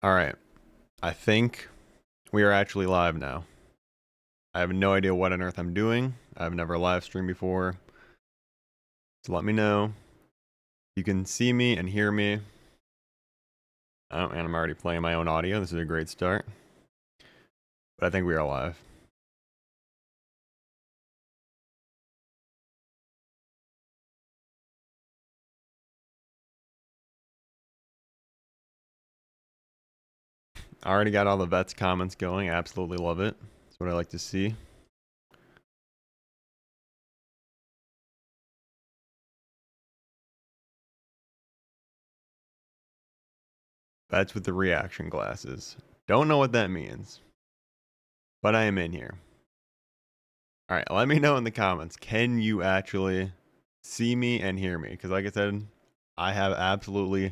All right. I think we are actually live now. I have no idea what on earth I'm doing. I've never live streamed before. So let me know. You can see me and hear me. Oh, and I'm already playing my own audio. This is a great start. But I think we are live. I already got all the VETZ comments going. I absolutely love it. That's what I like to see. VETZ with the reaction glasses. Don't know what that means. But I am in here. All right, let me know in the comments. Can you actually see me and hear me? Because like I said, I have absolutely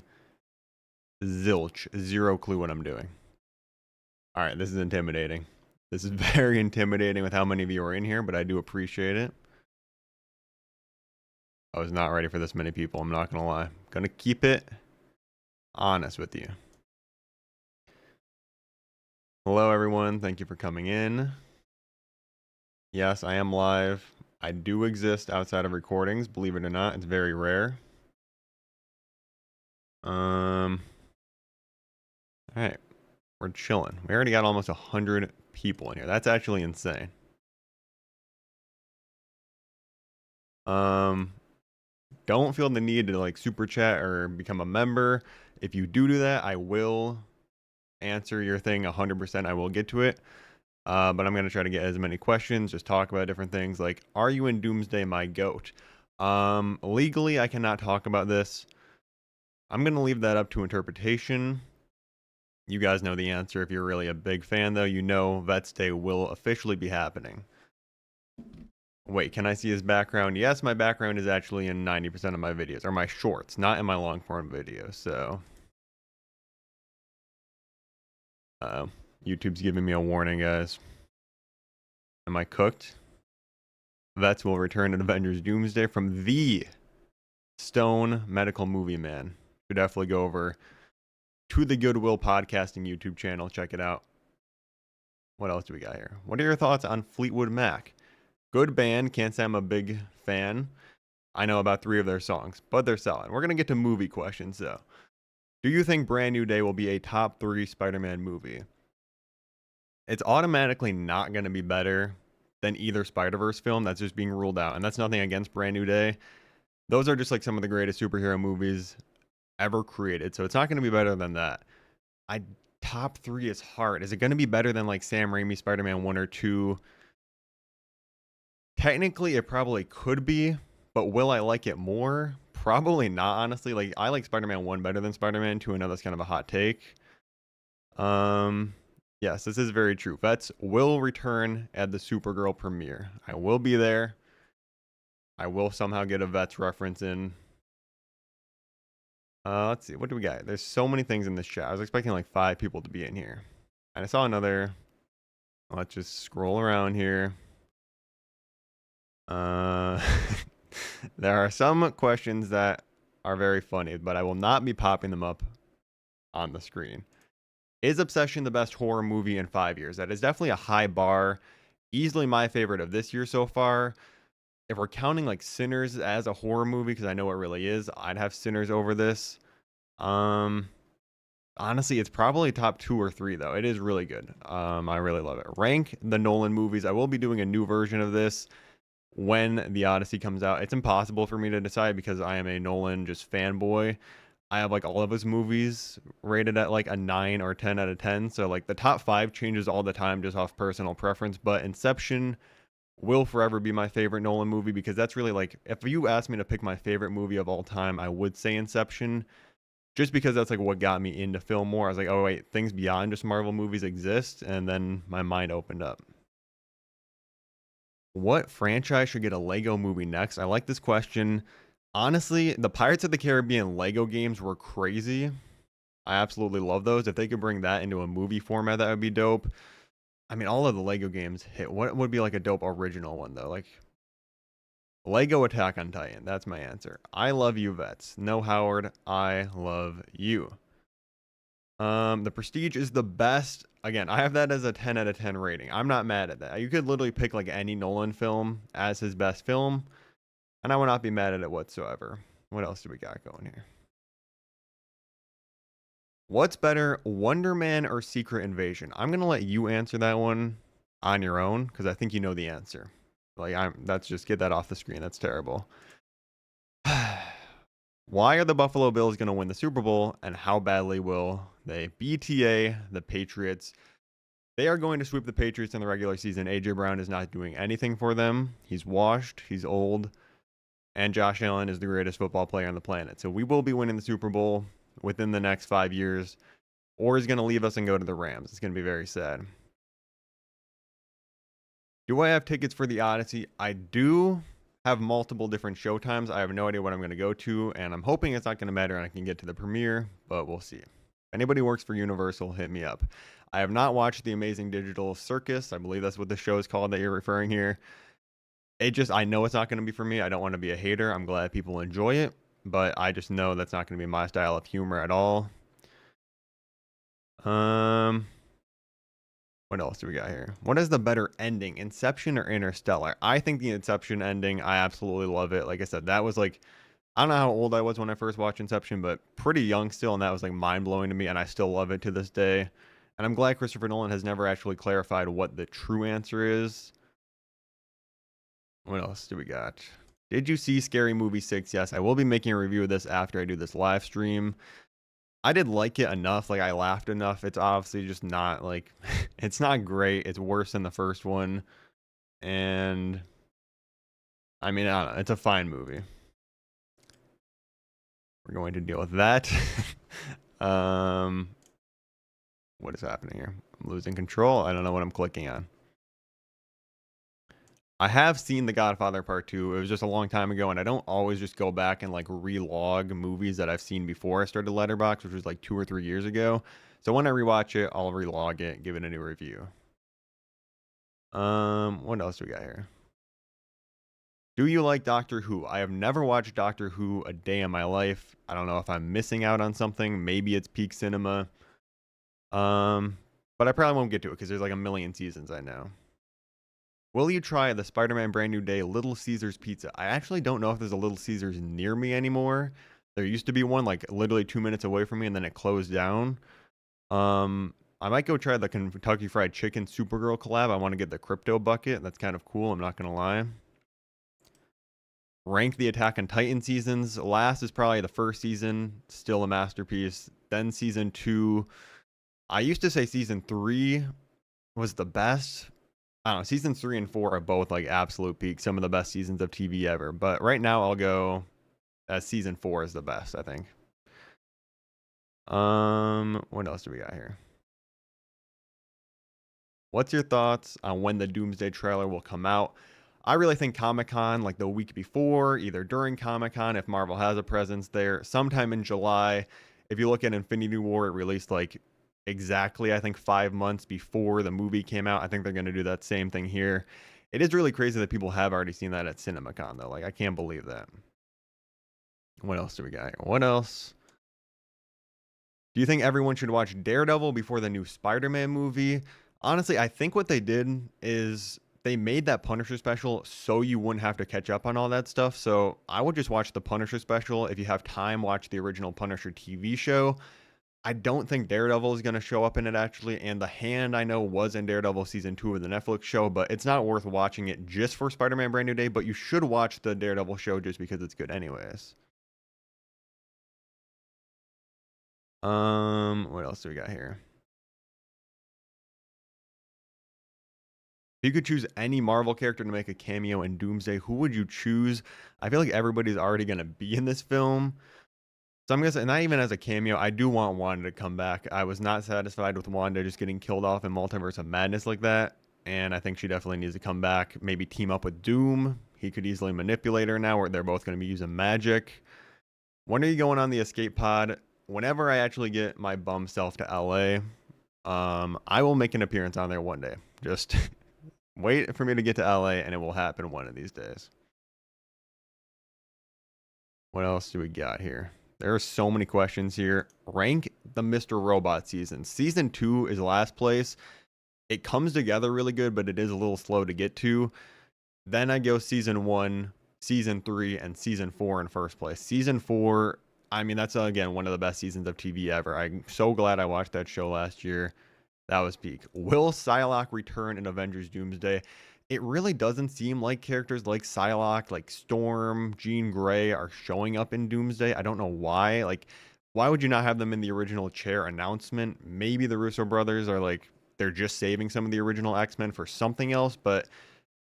zilch, zero clue what I'm doing. All right, this is intimidating. This is very intimidating with how many of you are in here, but I do appreciate it. I was not ready for this many people, I'm not gonna lie. Gonna keep it honest with you. Hello everyone, thank you for coming in. Yes, I am live. I do exist outside of recordings, believe it or not. It's very rare. All right, we're chilling. We already got almost 100 people in here. That's actually insane. Don't feel the need to like super chat or become a member. If you do that, I will answer your thing 100%. I will get to it. But I'm going to try to get as many questions, just talk about different things like, are you in Doomsday, my goat? Legally, I cannot talk about this. I'm going to leave that up to interpretation. You guys know the answer. If you're really a big fan, though, you know VETZ Day will officially be happening. Wait, can I see his background? Yes, my background is actually in 90% of my videos, or my shorts, not in my long form videos, so. YouTube's giving me a warning, guys. Am I cooked? VETZ will return in Avengers Doomsday from the Stone Medical Movie Man. Should definitely go over to the Goodwill Podcasting YouTube channel. Check it out. What else do we got here? What are your thoughts on Fleetwood Mac? Good band. Can't say I'm a big fan. I know about 3 of their songs, but they're solid. We're going to get to movie questions, though. Do you think Brand New Day will be a top 3 Spider-Man movie? It's automatically not going to be better than either Spider-Verse film. That's just being ruled out. And that's nothing against Brand New Day. Those are just like some of the greatest superhero movies ever created. So it's not going to be better than that. Top 3 is hard. Is it going to be better than like Sam Raimi Spider-Man 1 or 2? Technically, it probably could be, but will I like it more? Probably not, honestly. Like, I like Spider-Man 1 better than Spider-Man 2. I know that's kind of a hot take. Yes, this is very true. VETZ will return at the Supergirl premiere. I will be there. I will somehow get a VETZ reference in. Let's see. What do we got? There's so many things in this chat. I was expecting like 5 people to be in here. And I saw another. Let's just scroll around here. There are some questions that are very funny, but I will not be popping them up on the screen. Is Obsession the best horror movie in 5 years? That is definitely a high bar. Easily my favorite of this year so far. If we're counting like Sinners as a horror movie, because I know it really is, I'd have Sinners over this. Honestly, it's probably top 2 or 3 though. It is really good. I really love it. Rank the Nolan movies. I will be doing a new version of this when The Odyssey comes out. It's impossible for me to decide because I am a Nolan just fanboy. I have like all of his movies rated at like a 9 or 10 out of 10. So like the top 5 changes all the time just off personal preference. But Inception will forever be my favorite Nolan movie because that's really like, if you asked me to pick my favorite movie of all time, I would say Inception. Just because that's like what got me into film more. I was like, oh wait, things beyond just Marvel movies exist. And then my mind opened up. What franchise should get a Lego movie next? I like this question. Honestly, the Pirates of the Caribbean Lego games were crazy. I absolutely love those. If they could bring that into a movie format, that would be dope. I mean, all of the Lego games hit. What would be like a dope original one, though? Like, Lego Attack on Titan. That's my answer. I love you, VETZ. No, Howard, I love you. The Prestige is the best. Again, I have that as a 10 out of 10 rating. I'm not mad at that. You could literally pick like any Nolan film as his best film, and I would not be mad at it whatsoever. What else do we got going here? What's better, Wonder Man or Secret Invasion? I'm gonna let you answer that one on your own because I think you know the answer. That's just get that off the screen. That's terrible. Why are the Buffalo Bills going to win the Super Bowl, and how badly will they? BTA, the Patriots. They are going to sweep the Patriots in the regular season. A.J. Brown is not doing anything for them. He's washed. He's old. And Josh Allen is the greatest football player on the planet. So we will be winning the Super Bowl within the next 5 years, or he's going to leave us and go to the Rams. It's going to be very sad. Do I have tickets for the Odyssey? I do have multiple different showtimes. I have no idea what I'm going to go to, and I'm hoping it's not going to matter and I can get to the premiere, but we'll see. If anybody works for Universal, hit me up. I have not watched The Amazing Digital Circus. I believe that's what the show is called that you're referring here. I know it's not going to be for me. I don't want to be a hater. I'm glad people enjoy it, but I just know that's not going to be my style of humor at all. What else do we got here? What is the better ending, Inception or Interstellar? I think the Inception ending, I absolutely love it. Like I said, that was like, I don't know how old I was when I first watched Inception, but pretty young still, and that was like mind-blowing to me, and I still love it to this day. And I'm glad Christopher Nolan has never actually clarified what the true answer is. What else do we got? Did you see Scary Movie 6? Yes, I will be making a review of this after I do this live stream. I did like it enough. Like, I laughed enough. It's obviously just not, like, it's not great. It's worse than the first one. And, I mean, I don't know. It's a fine movie. We're going to deal with that. What is happening here? I'm losing control. I don't know what I'm clicking on. I have seen The Godfather Part 2. It was just a long time ago, and I don't always just go back and like relog movies that I've seen before I started Letterboxd, which was like 2 or 3 years ago. So when I rewatch it, I'll relog it, give it a new review. What else do we got here? Do you like Doctor Who? I have never watched Doctor Who a day in my life. I don't know if I'm missing out on something. Maybe it's peak cinema. But I probably won't get to it because there's like a million seasons I know. Will you try the Spider-Man Brand New Day Little Caesars Pizza? I actually don't know if there's a Little Caesars near me anymore. There used to be one like literally 2 minutes away from me, and then it closed down. I might go try the Kentucky Fried Chicken Supergirl collab. I want to get the crypto bucket. That's kind of cool. I'm not going to lie. Rank the Attack on Titan seasons. Last is probably the first season. Still a masterpiece. Then season 2. I used to say season 3 was the best. I don't know, seasons 3 and 4 are both like absolute peak, some of the best seasons of TV ever. But right now I'll go as season 4 is the best, I think. What else do we got here? What's your thoughts on when the Doomsday trailer will come out? I really think Comic-Con, like the week before, either during Comic-Con, if Marvel has a presence there, sometime in July. If you look at Infinity War, it released like exactly, I think, 5 months before the movie came out. I think they're going to do that same thing here. It is really crazy that people have already seen that at CinemaCon, though. Like, I can't believe that. What else do we got here? What else? Do you think everyone should watch Daredevil before the new Spider-Man movie? Honestly, I think what they did is they made that Punisher special so you wouldn't have to catch up on all that stuff. So I would just watch the Punisher special. If you have time, watch the original Punisher TV show. I don't think Daredevil is going to show up in it, actually. And The Hand, I know, was in Daredevil season 2 of the Netflix show, but it's not worth watching it just for Spider-Man Brand New Day. But you should watch the Daredevil show just because it's good anyways. What else do we got here? If you could choose any Marvel character to make a cameo in Doomsday, who would you choose? I feel like everybody's already going to be in this film. So I'm guessing, not even as a cameo, I do want Wanda to come back. I was not satisfied with Wanda just getting killed off in Multiverse of Madness like that. And I think she definitely needs to come back. Maybe team up with Doom. He could easily manipulate her now, where they're both going to be using magic. When are you going on the escape pod? Whenever I actually get my bum self to LA, I will make an appearance on there one day. Just wait for me to get to LA, and it will happen one of these days. What else do we got here? There are so many questions here. Rank the Mr. Robot season. Season 2 is last place. It comes together really good, but it is a little slow to get to. Then I go season 1, season 3, and season 4 in first place. Season 4, I mean, that's again one of the best seasons of TV ever. I'm so glad I watched that show last year. That was peak. Will Psylocke return in Avengers Doomsday? It really doesn't seem like characters like Psylocke, like Storm, Jean Grey are showing up in Doomsday. I don't know why. Like, why would you not have them in the original chair announcement? Maybe the Russo brothers are like, they're just saving some of the original X-Men for something else, but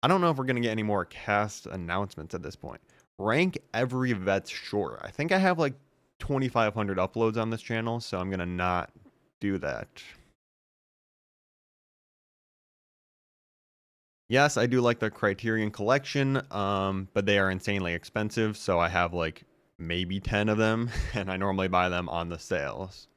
I don't know if we're going to get any more cast announcements at this point. Rank every VETZ short. I think I have like 2,500 uploads on this channel, so I'm going to not do that. Yes, I do like the Criterion Collection, but they are insanely expensive, so I have like maybe 10 of them, and I normally buy them on the sales.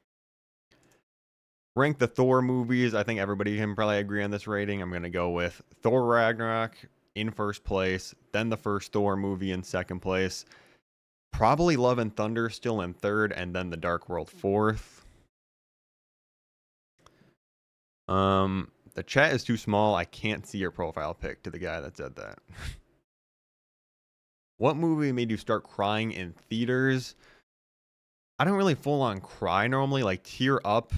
Rank the Thor movies. I think everybody can probably agree on this rating. I'm going to go with Thor Ragnarok in first place, then the first Thor movie in second place, probably Love and Thunder still in third, and then The Dark World fourth. The chat is too small. I can't see your profile pic to the guy that said that. What movie made you start crying in theaters? I don't really full on cry normally, like tear up.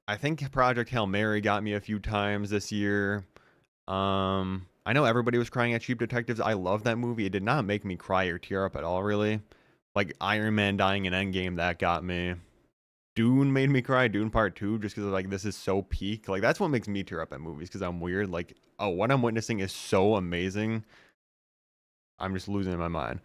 I think Project Hail Mary got me a few times this year. I know everybody was crying at Cheap Detectives. I love that movie. It did not make me cry or tear up at all, really. Like Iron Man dying in Endgame, that got me. Dune made me cry. Dune Part 2, just because like this is so peak. Like that's what makes me tear up at movies, because I'm weird. Like, oh, what I'm witnessing is so amazing. I'm just losing my mind.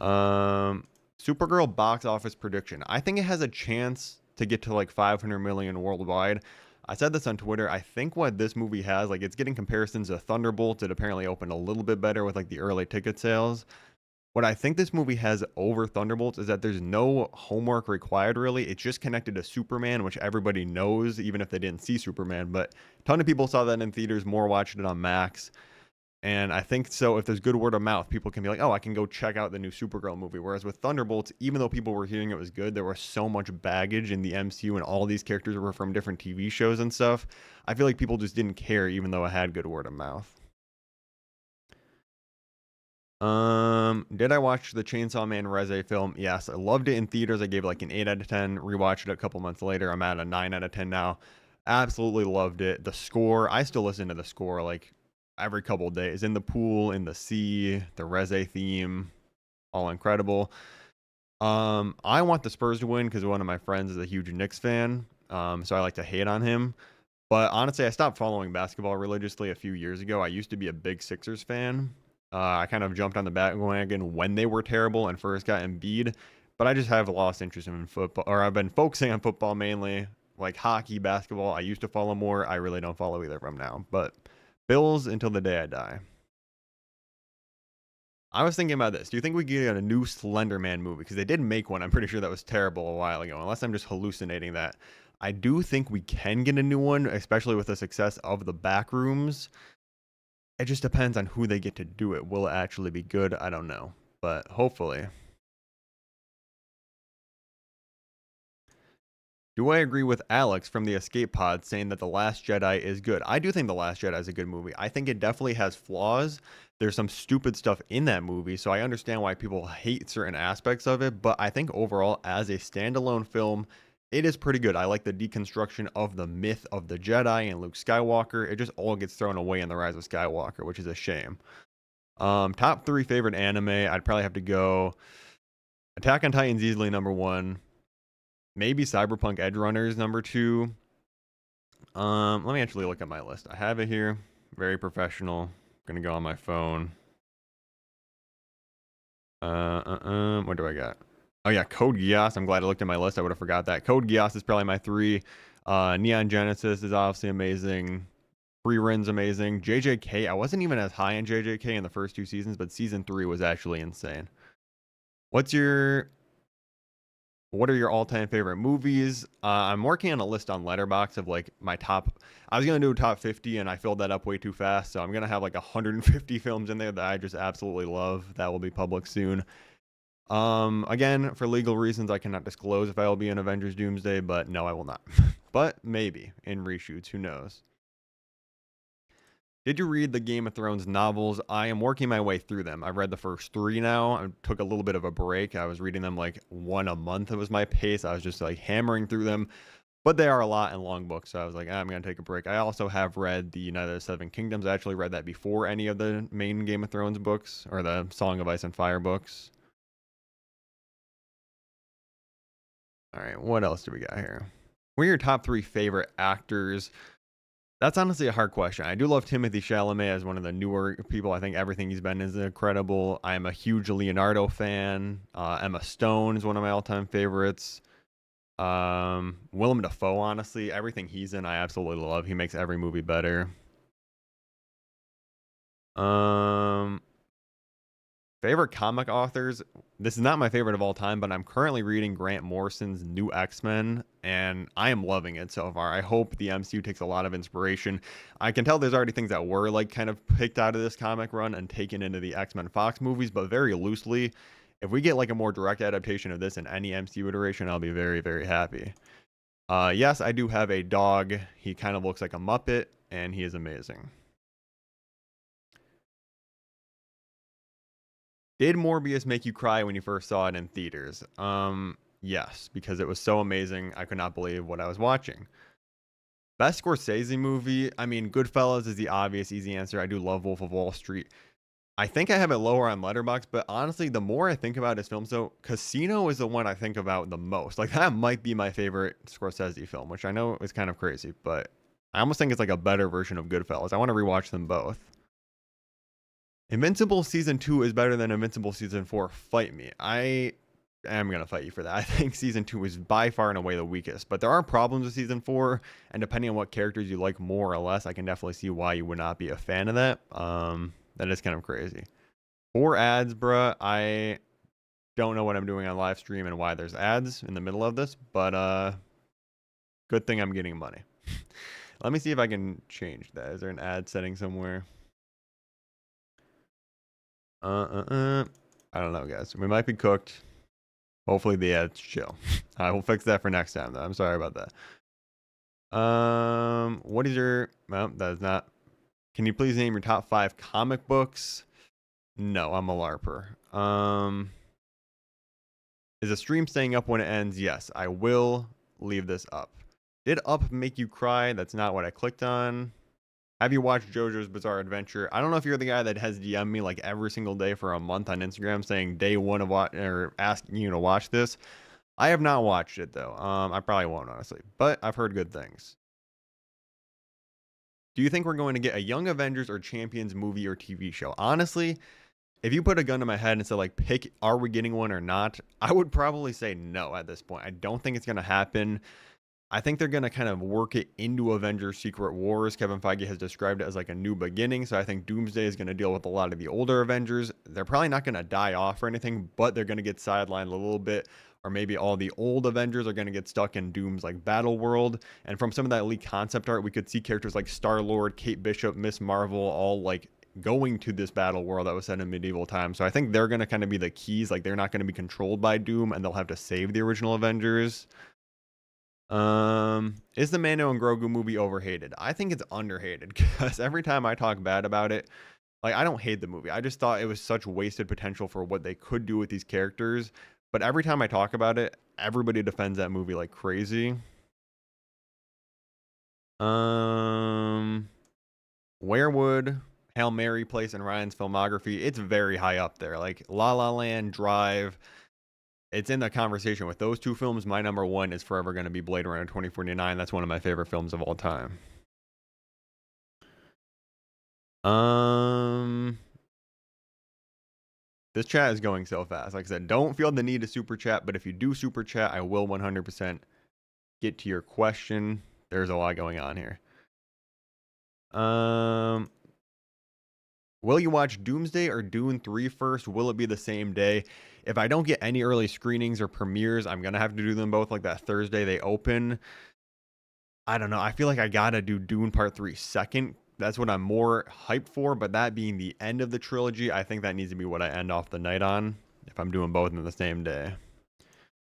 Supergirl box office prediction. I think it has a chance to get to like 500 million worldwide. I said this on Twitter. I think what this movie has, like it's getting comparisons to Thunderbolts. It apparently opened a little bit better with like the early ticket sales. What I think this movie has over Thunderbolts is that there's no homework required, really. It's just connected to Superman, which everybody knows, even if they didn't see Superman. But a ton of people saw that in theaters, more watched it on Max. And I think so if there's good word of mouth, people can be like, oh, I can go check out the new Supergirl movie. Whereas with Thunderbolts, even though people were hearing it was good, there was so much baggage in the MCU and all these characters were from different TV shows and stuff. I feel like people just didn't care, even though it had good word of mouth. Did I watch the Chainsaw Man Reze film? Yes, I loved it in theaters. I gave it like an 8 out of 10. Rewatched it a couple months later. I'm at a 9 out of 10 now. Absolutely loved it. The score, I still listen to the score like every couple of days. In the pool, in the sea, the Reze theme, all incredible. I want the Spurs to win because one of my friends is a huge Knicks fan. So I like to hate on him. But honestly, I stopped following basketball religiously a few years ago. I used to be a big Sixers fan. I kind of jumped on the bandwagon when they were terrible and first got Embiid, but I just have lost interest in football, or I've been focusing on football mainly, like hockey, basketball. I used to follow more. I really don't follow either of them now, but Bills until the day I die. I was thinking about this. Do you think we could get a new Slender Man movie? Because they did make one. I'm pretty sure that was terrible a while ago, unless I'm just hallucinating that. I do think we can get a new one, especially with the success of the Backrooms. It just depends on who they get to do it. Will it actually be good? I don't know, but hopefully. Do I agree with Alex from the Escape Pod saying that The Last Jedi is good? I do think The Last Jedi is a good movie. I think it definitely has flaws. There's some stupid stuff in that movie, so I understand why people hate certain aspects of it, but I think overall, as a standalone film, it is pretty good. I like the deconstruction of the myth of the Jedi and Luke Skywalker. It just all gets thrown away in The Rise of Skywalker, which is a shame. Top 3 favorite anime, I'd probably have to go Attack on Titan's easily number 1. Maybe Cyberpunk Edge Runners number 2. Let me actually look at my list. I have it here. Very professional. Gonna go on my phone. What do I got? Oh yeah, Code Geass. I'm glad I looked at my list. I would have forgot that. Code Geass is probably my 3. Neon Genesis is obviously amazing. Frierin's amazing. JJK. I wasn't even as high on JJK in the first 2 seasons, but season 3 was actually insane. What are your all-time favorite movies? I'm working on a list on Letterboxd of like my top. I was gonna do a top 50, and I filled that up way too fast. So I'm gonna have like 150 films in there that I just absolutely love. That will be public soon. Again, for legal reasons, I cannot disclose if I will be in Avengers Doomsday, but no, I will not. But maybe in reshoots, who knows? Did you read the Game of Thrones novels? I am working my way through them. I've read the first three now. I took a little bit of a break. I was reading them like one a month. It was my pace. I was just like hammering through them, but they are a lot and long books. So I was like, I'm going to take a break. I also have read the United of the Seven Kingdoms. I actually read that before any of the main Game of Thrones books or the Song of Ice and Fire books. All right, what else do we got here? What are your top three favorite actors? That's honestly a hard question. I do love Timothy Chalamet as one of the newer people. I think everything he's been is incredible. I am a huge Leonardo fan. Emma Stone is one of my all-time favorites. Willem Dafoe, honestly, everything he's in, I absolutely love. He makes every movie better. Favorite comic authors? This is not my favorite of all time, but I'm currently reading Grant Morrison's New X-Men, and I am loving it so far. I hope the MCU takes a lot of inspiration. I can tell there's already things that were like kind of picked out of this comic run and taken into the X-Men Fox movies, but very loosely. If we get like a more direct adaptation of this in any MCU iteration, I'll be very, very happy. Yes, I do have a dog. He kind of looks like a Muppet, and he is amazing. Did Morbius make you cry when you first saw it in theaters? Yes, because it was so amazing. I could not believe what I was watching. Best Scorsese movie? I mean, Goodfellas is the obvious, easy answer. I do love Wolf of Wall Street. I think I have it lower on Letterboxd, but honestly, the more I think about his films, though, Casino is the one I think about the most. Like, that might be my favorite Scorsese film, which I know is kind of crazy, but I almost think it's like a better version of Goodfellas. I want to rewatch them both. Invincible season 2 is better than Invincible season 4. Fight me. I am going to fight you for that. I think season 2 is by far and away the weakest, but there are problems with season 4, and depending on what characters you like more or less, I can definitely see why you would not be a fan of that. That is kind of crazy. 4 ads, bruh. I don't know what I'm doing on live stream and why there's ads in the middle of this, but good thing I'm getting money. Let me see if I can change that. Is there an ad setting somewhere? I don't know, guys. We might be cooked. Hopefully the ads chill. I will fix that for next time, though. I'm sorry about that. What is your... Well, that is not... Can you please name your top 5 comic books? No, I'm a LARPer. Is the stream staying up when it ends? Yes, I will leave this up. Did Up make you cry? That's not what I clicked on. Have you watched JoJo's Bizarre Adventure? I don't know if you're the guy that has DM'd me like every single day for a month on Instagram saying day one of watch or asking you to watch this. I have not watched it though. I probably won't honestly, but I've heard good things. Do you think we're going to get a Young Avengers or Champions movie or TV show? Honestly, if you put a gun to my head and said like pick, are we getting one or not? I would probably say no at this point. I don't think it's going to happen. I think they're going to kind of work it into Avengers Secret Wars. Kevin Feige has described it as like a new beginning. So I think Doomsday is going to deal with a lot of the older Avengers. They're probably not going to die off or anything, but they're going to get sidelined a little bit. Or maybe all the old Avengers are going to get stuck in Doom's like battle world. And from some of that leaked concept art, we could see characters like Star-Lord, Kate Bishop, Miss Marvel, all like going to this battle world that was set in medieval times. So I think they're going to kind of be the keys. Like they're not going to be controlled by Doom and they'll have to save the original Avengers. Is the Mando and Grogu movie overhated? I think it's underhated because every time I talk bad about it, like I don't hate the movie. I just thought it was such wasted potential for what they could do with these characters. But every time I talk about it, everybody defends that movie like crazy. Where would Hail Mary place in Ryan's filmography? It's very high up there. Like La La Land, Drive. It's in the conversation with those two films. My number one is forever going to be Blade Runner 2049. That's one of my favorite films of all time. This chat is going so fast. Like I said, don't feel the need to super chat, but if you do super chat, I will 100% get to your question. There's a lot going on here. Will you watch Doomsday or Dune 3 first? Will it be the same day? If I don't get any early screenings or premieres, I'm going to have to do them both like that Thursday they open. I don't know. I feel like I got to do Dune Part 3 second. That's what I'm more hyped for. But that being the end of the trilogy, I think that needs to be what I end off the night on. if I'm doing both in the same day.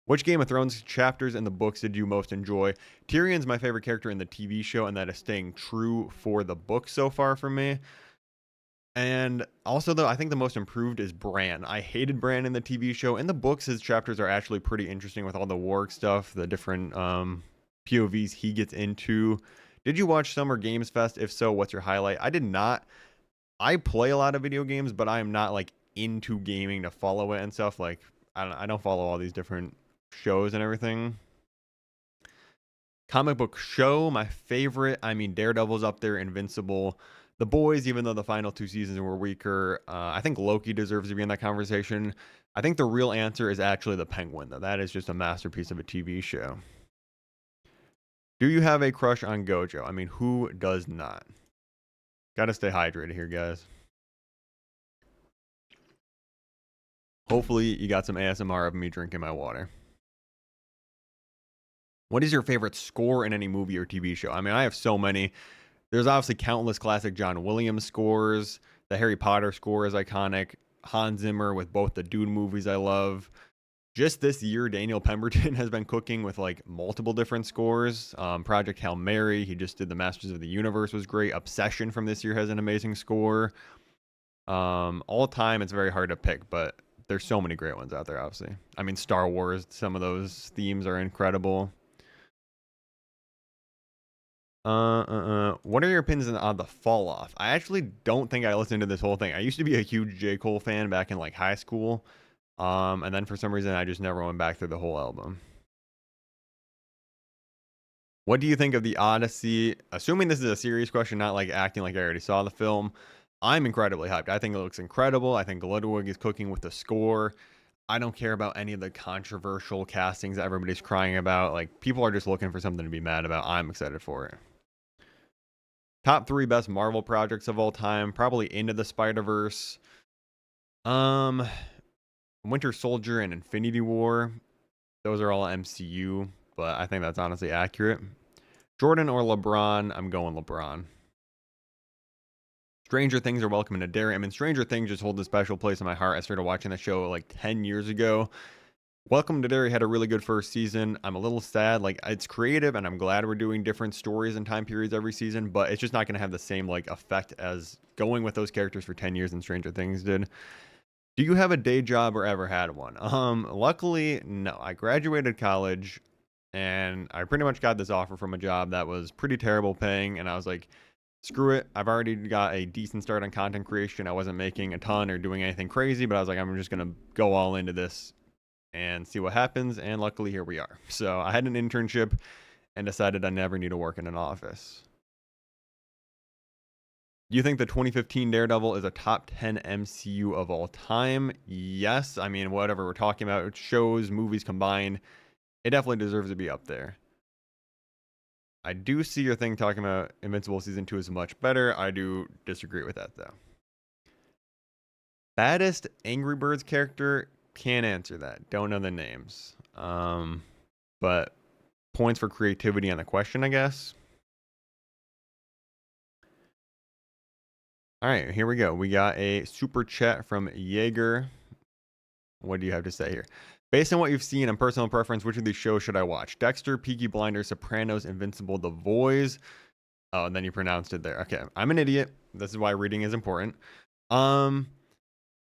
Which Game of Thrones chapters in the books did you most enjoy? Tyrion's my favorite character in the TV show, and that is staying true for the book so far for me. And also, though, I think the most improved is Bran. I hated Bran in the TV show. In the books, his chapters are actually pretty interesting with all the Warg stuff, the different POVs he gets into. Did you watch Summer Games Fest? If so, what's your highlight? I did not. I play a lot of video games, but I am not like into gaming to follow it and stuff. Like I don't follow all these different shows and everything. Comic book show, my favorite. I mean, Daredevil's up there, Invincible. The Boys, even though the final 2 seasons were weaker, I think Loki deserves to be in that conversation. I think the real answer is actually The Penguin, though. That is just a masterpiece of a TV show. Do you have a crush on Gojo? I mean, who does not? Gotta stay hydrated here, guys. Hopefully, you got some ASMR of me drinking my water. What is your favorite score in any movie or TV show? I mean, I have so many. There's obviously countless classic John Williams scores. The Harry Potter score is iconic. Hans Zimmer with both the Dune movies I love. Just this year, Daniel Pemberton has been cooking with like multiple different scores. Project Hail Mary, he just did the Masters of the Universe, was great. Obsession from this year has an amazing score. All time, it's very hard to pick, but there's so many great ones out there, obviously. I mean, Star Wars, some of those themes are incredible. What are your opinions on the fall off? I actually don't think I listened to this whole thing. I used to be a huge J. Cole fan back in like high school. And then for some reason I just never went back through the whole album. What do you think of the Odyssey? Assuming this is a serious question, not like acting like I already saw the film. I'm incredibly hyped. I think it looks incredible. I think Ludwig is cooking with the score. I don't care about any of the controversial castings that everybody's crying about. Like, people are just looking for something to be mad about. I'm excited for it. Top 3 best Marvel projects of all time. Probably Into the Spider-Verse. Winter Soldier and Infinity War. Those are all MCU, but I think that's honestly accurate. Jordan or LeBron? I'm going LeBron. Stranger Things are welcome to Derry. I mean, Stranger Things just hold a special place in my heart. I started watching the show like 10 years ago. Welcome to Derry had a really good first season. I'm a little sad. Like, it's creative, and I'm glad we're doing different stories and time periods every season, but it's just not going to have the same like effect as going with those characters for 10 years and Stranger Things did. Do you have a day job or ever had one? Luckily, no. I graduated college, and I pretty much got this offer from a job that was pretty terrible paying, and I was like, screw it. I've already got a decent start on content creation. I wasn't making a ton or doing anything crazy, but I was like, I'm just going to go all into this and see what happens, and luckily here we are. So I had an internship and decided I never need to work in an office. Do you think the 2015 Daredevil is a top 10 MCU of all time? Yes. I mean, whatever we're talking about, shows, movies combined, it definitely deserves to be up there. I do see your thing talking about Invincible Season 2 is much better. I do disagree with that, though. Baddest Angry Birds character? Can't answer that. Don't know the names. But points for creativity on the question, I guess. All right, here we go. We got a super chat from Jaeger. What do you have to say here? Based on what you've seen and personal preference, which of these shows should I watch? Dexter, Peaky Blinders, Sopranos, Invincible, The Boys. Oh, and then you pronounced it there. Okay, I'm an idiot. This is why reading is important.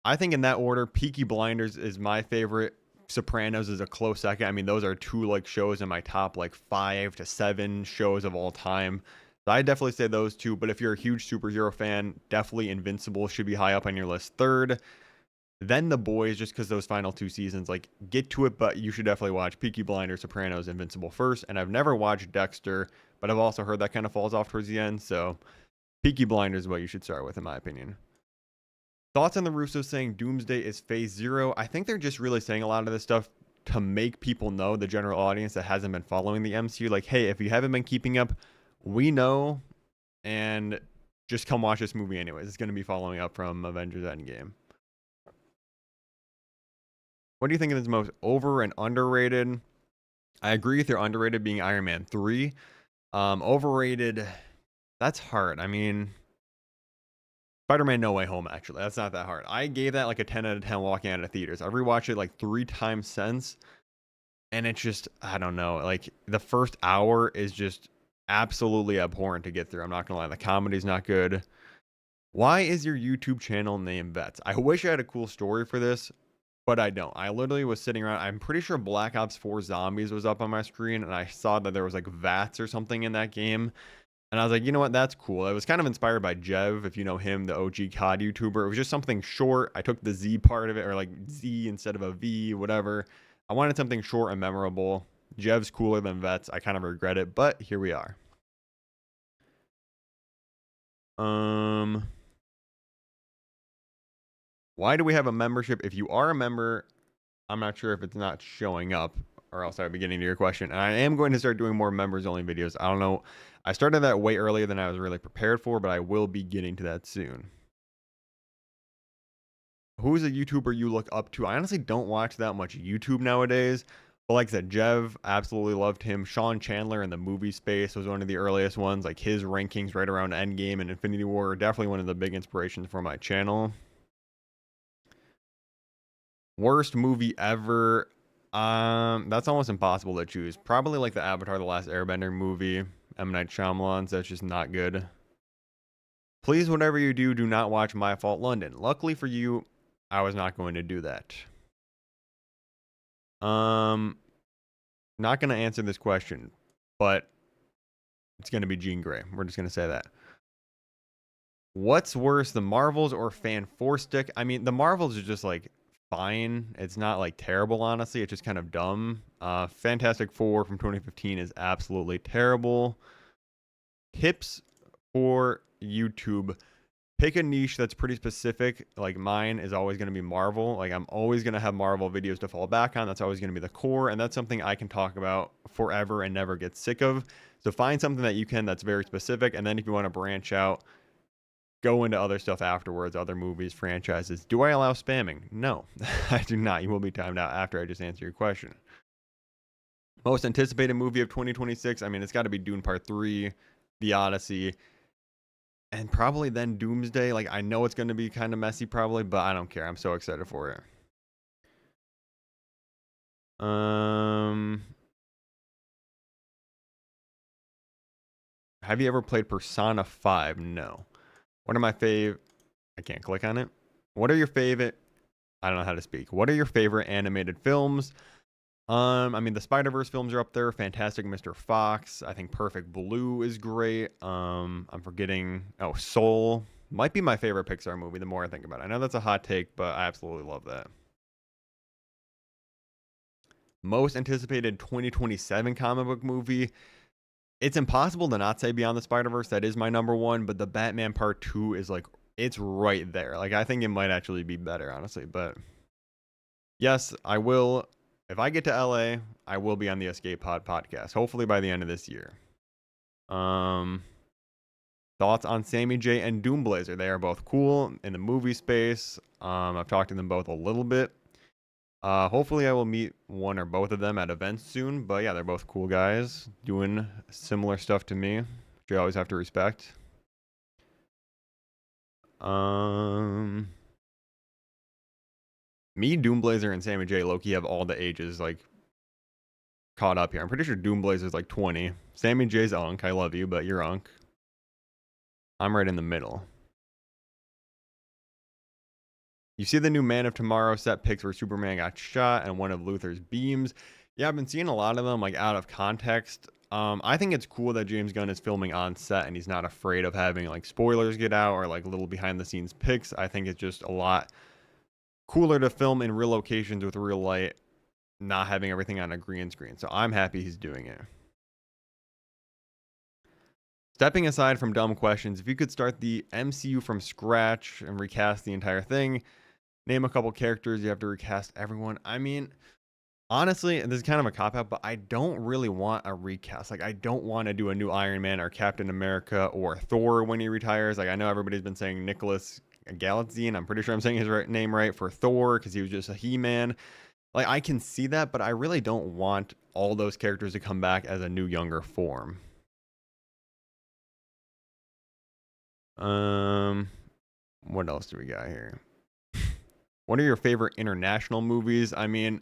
I think in that order, Peaky Blinders is my favorite. Sopranos is a close second. I mean, those are 2 like shows in my top like 5 to 7 shows of all time. So I definitely say those 2. But if you're a huge superhero fan, definitely Invincible should be high up on your list. 3rd, then The Boys, just because those final 2 seasons, like, get to it. But you should definitely watch Peaky Blinders, Sopranos, Invincible first. And I've never watched Dexter, but I've also heard that kind of falls off towards the end. So Peaky Blinders is what you should start with, in my opinion. Thoughts on the Russos saying Doomsday is phase 0? I think they're just really saying a lot of this stuff to make people know, the general audience that hasn't been following the MCU. Like, hey, if you haven't been keeping up, we know, and just come watch this movie anyways. It's going to be following up from Avengers Endgame. What do you think is most over and underrated? I agree with your underrated being Iron Man 3. Overrated, that's hard. I mean, Spider-Man No Way Home, actually. That's not that hard. I gave that like a 10 out of 10 walking out of theaters. I've rewatched it like 3 times since, and it's just, I don't know. Like, the first hour is just absolutely abhorrent to get through. I'm not gonna lie. The comedy's not good. Why is your YouTube channel named VETZ? I wish I had a cool story for this, but I don't. I literally was sitting around. I'm pretty sure Black Ops 4 Zombies was up on my screen, and I saw that there was like VATS or something in that game. And I was like, you know what? That's cool. It was kind of inspired by Jev, if you know him, the OG COD YouTuber. It was just something short. I took the Z part of it, or like Z instead of a V, whatever. I wanted something short and memorable. Jev's cooler than VETZ. I kind of regret it, but here we are. Why do we have a membership? If you are a member, I'm not sure if it's not showing up, or else I would be getting to your question. And I am going to start doing more members only videos. I don't know. I started that way earlier than I was really prepared for, but I will be getting to that soon. Who's a YouTuber you look up to? I honestly don't watch that much YouTube nowadays. But like I said, Jev, absolutely loved him. Sean Chandler in the movie space was one of the earliest ones. Like, his rankings right around Endgame and Infinity War are definitely one of the big inspirations for my channel. Worst movie ever. That's almost impossible to choose. Probably like the Avatar: The Last Airbender movie. M. Night Shyamalan's. That's just not good. Please, whatever you do, do not watch My Fault London. Luckily for you, I was not going to do that. Not going to answer this question, but it's going to be Jean Grey. We're just going to say that. What's worse, the Marvels or Fan 4 Stick? I mean, the Marvels are just like fine. It's not like terrible, honestly. It's just kind of dumb. Fantastic Four from 2015 is absolutely terrible. Tips for YouTube: pick a niche that's pretty specific. Like, mine is always going to be Marvel. Like, I'm always going to have Marvel videos to fall back on. That's always going to be the core, and that's something I can talk about forever and never get sick of. So find something that you can that's very specific, and then if you want to branch out, go into other stuff afterwards, other movies, franchises. Do I allow spamming? No, I do not. You will be timed out after I just answer your question. Most anticipated movie of 2026? I mean, it's got to be Dune Part 3, The Odyssey, and probably then Doomsday. Like, I know it's going to be kind of messy probably, but I don't care. I'm so excited for it. Have you ever played Persona 5? No. What are my I can't click on it. What are your favorite? I don't know how to speak. What are your favorite animated films? I mean, the Spider-Verse films are up there. Fantastic Mr. Fox. I think Perfect Blue is great. I'm forgetting. Oh, Soul might be my favorite Pixar movie the more I think about it. I know that's a hot take, but I absolutely love that. Most anticipated 2027 comic book movie. It's impossible to not say Beyond the Spider-Verse. That is my number one, but the Batman Part 2 is like, it's right there. Like, I think it might actually be better, honestly. But yes, I will. If I get to LA, I will be on the Escape Pod podcast, hopefully by the end of this year. Thoughts on Sammy J and Doomblazer? They are both cool in the movie space. I've talked to them both a little bit. Hopefully I will meet one or both of them at events soon. But yeah, they're both cool guys doing similar stuff to me, which you always have to respect. Me, Doomblazer, and Sammy J low-key have all the ages like caught up here. I'm pretty sure Doomblazer's like 20. Sammy J's Unk. I love you, but you're Unk. I'm right in the middle. You see the new Man of Tomorrow set pics where Superman got shot and one of Luthor's beams. Yeah, I've been seeing a lot of them like out of context. I think it's cool that James Gunn is filming on set and he's not afraid of having like spoilers get out or like little behind the scenes pics. I think it's just a lot cooler to film in real locations with real light, not having everything on a green screen. So I'm happy he's doing it. Stepping aside from dumb questions, if you could start the MCU from scratch and recast the entire thing, name a couple characters. You have to recast everyone. I mean, honestly, and this is kind of a cop-out, but I don't really want a recast. Like, I don't want to do a new Iron Man or Captain America or Thor when he retires. Like, I know everybody's been saying Nicholas Galitzine. I'm pretty sure I'm saying his name right for Thor because he was just a He-Man. Like, I can see that, but I really don't want all those characters to come back as a new, younger form. What else do we got here? What are your favorite international movies? I mean,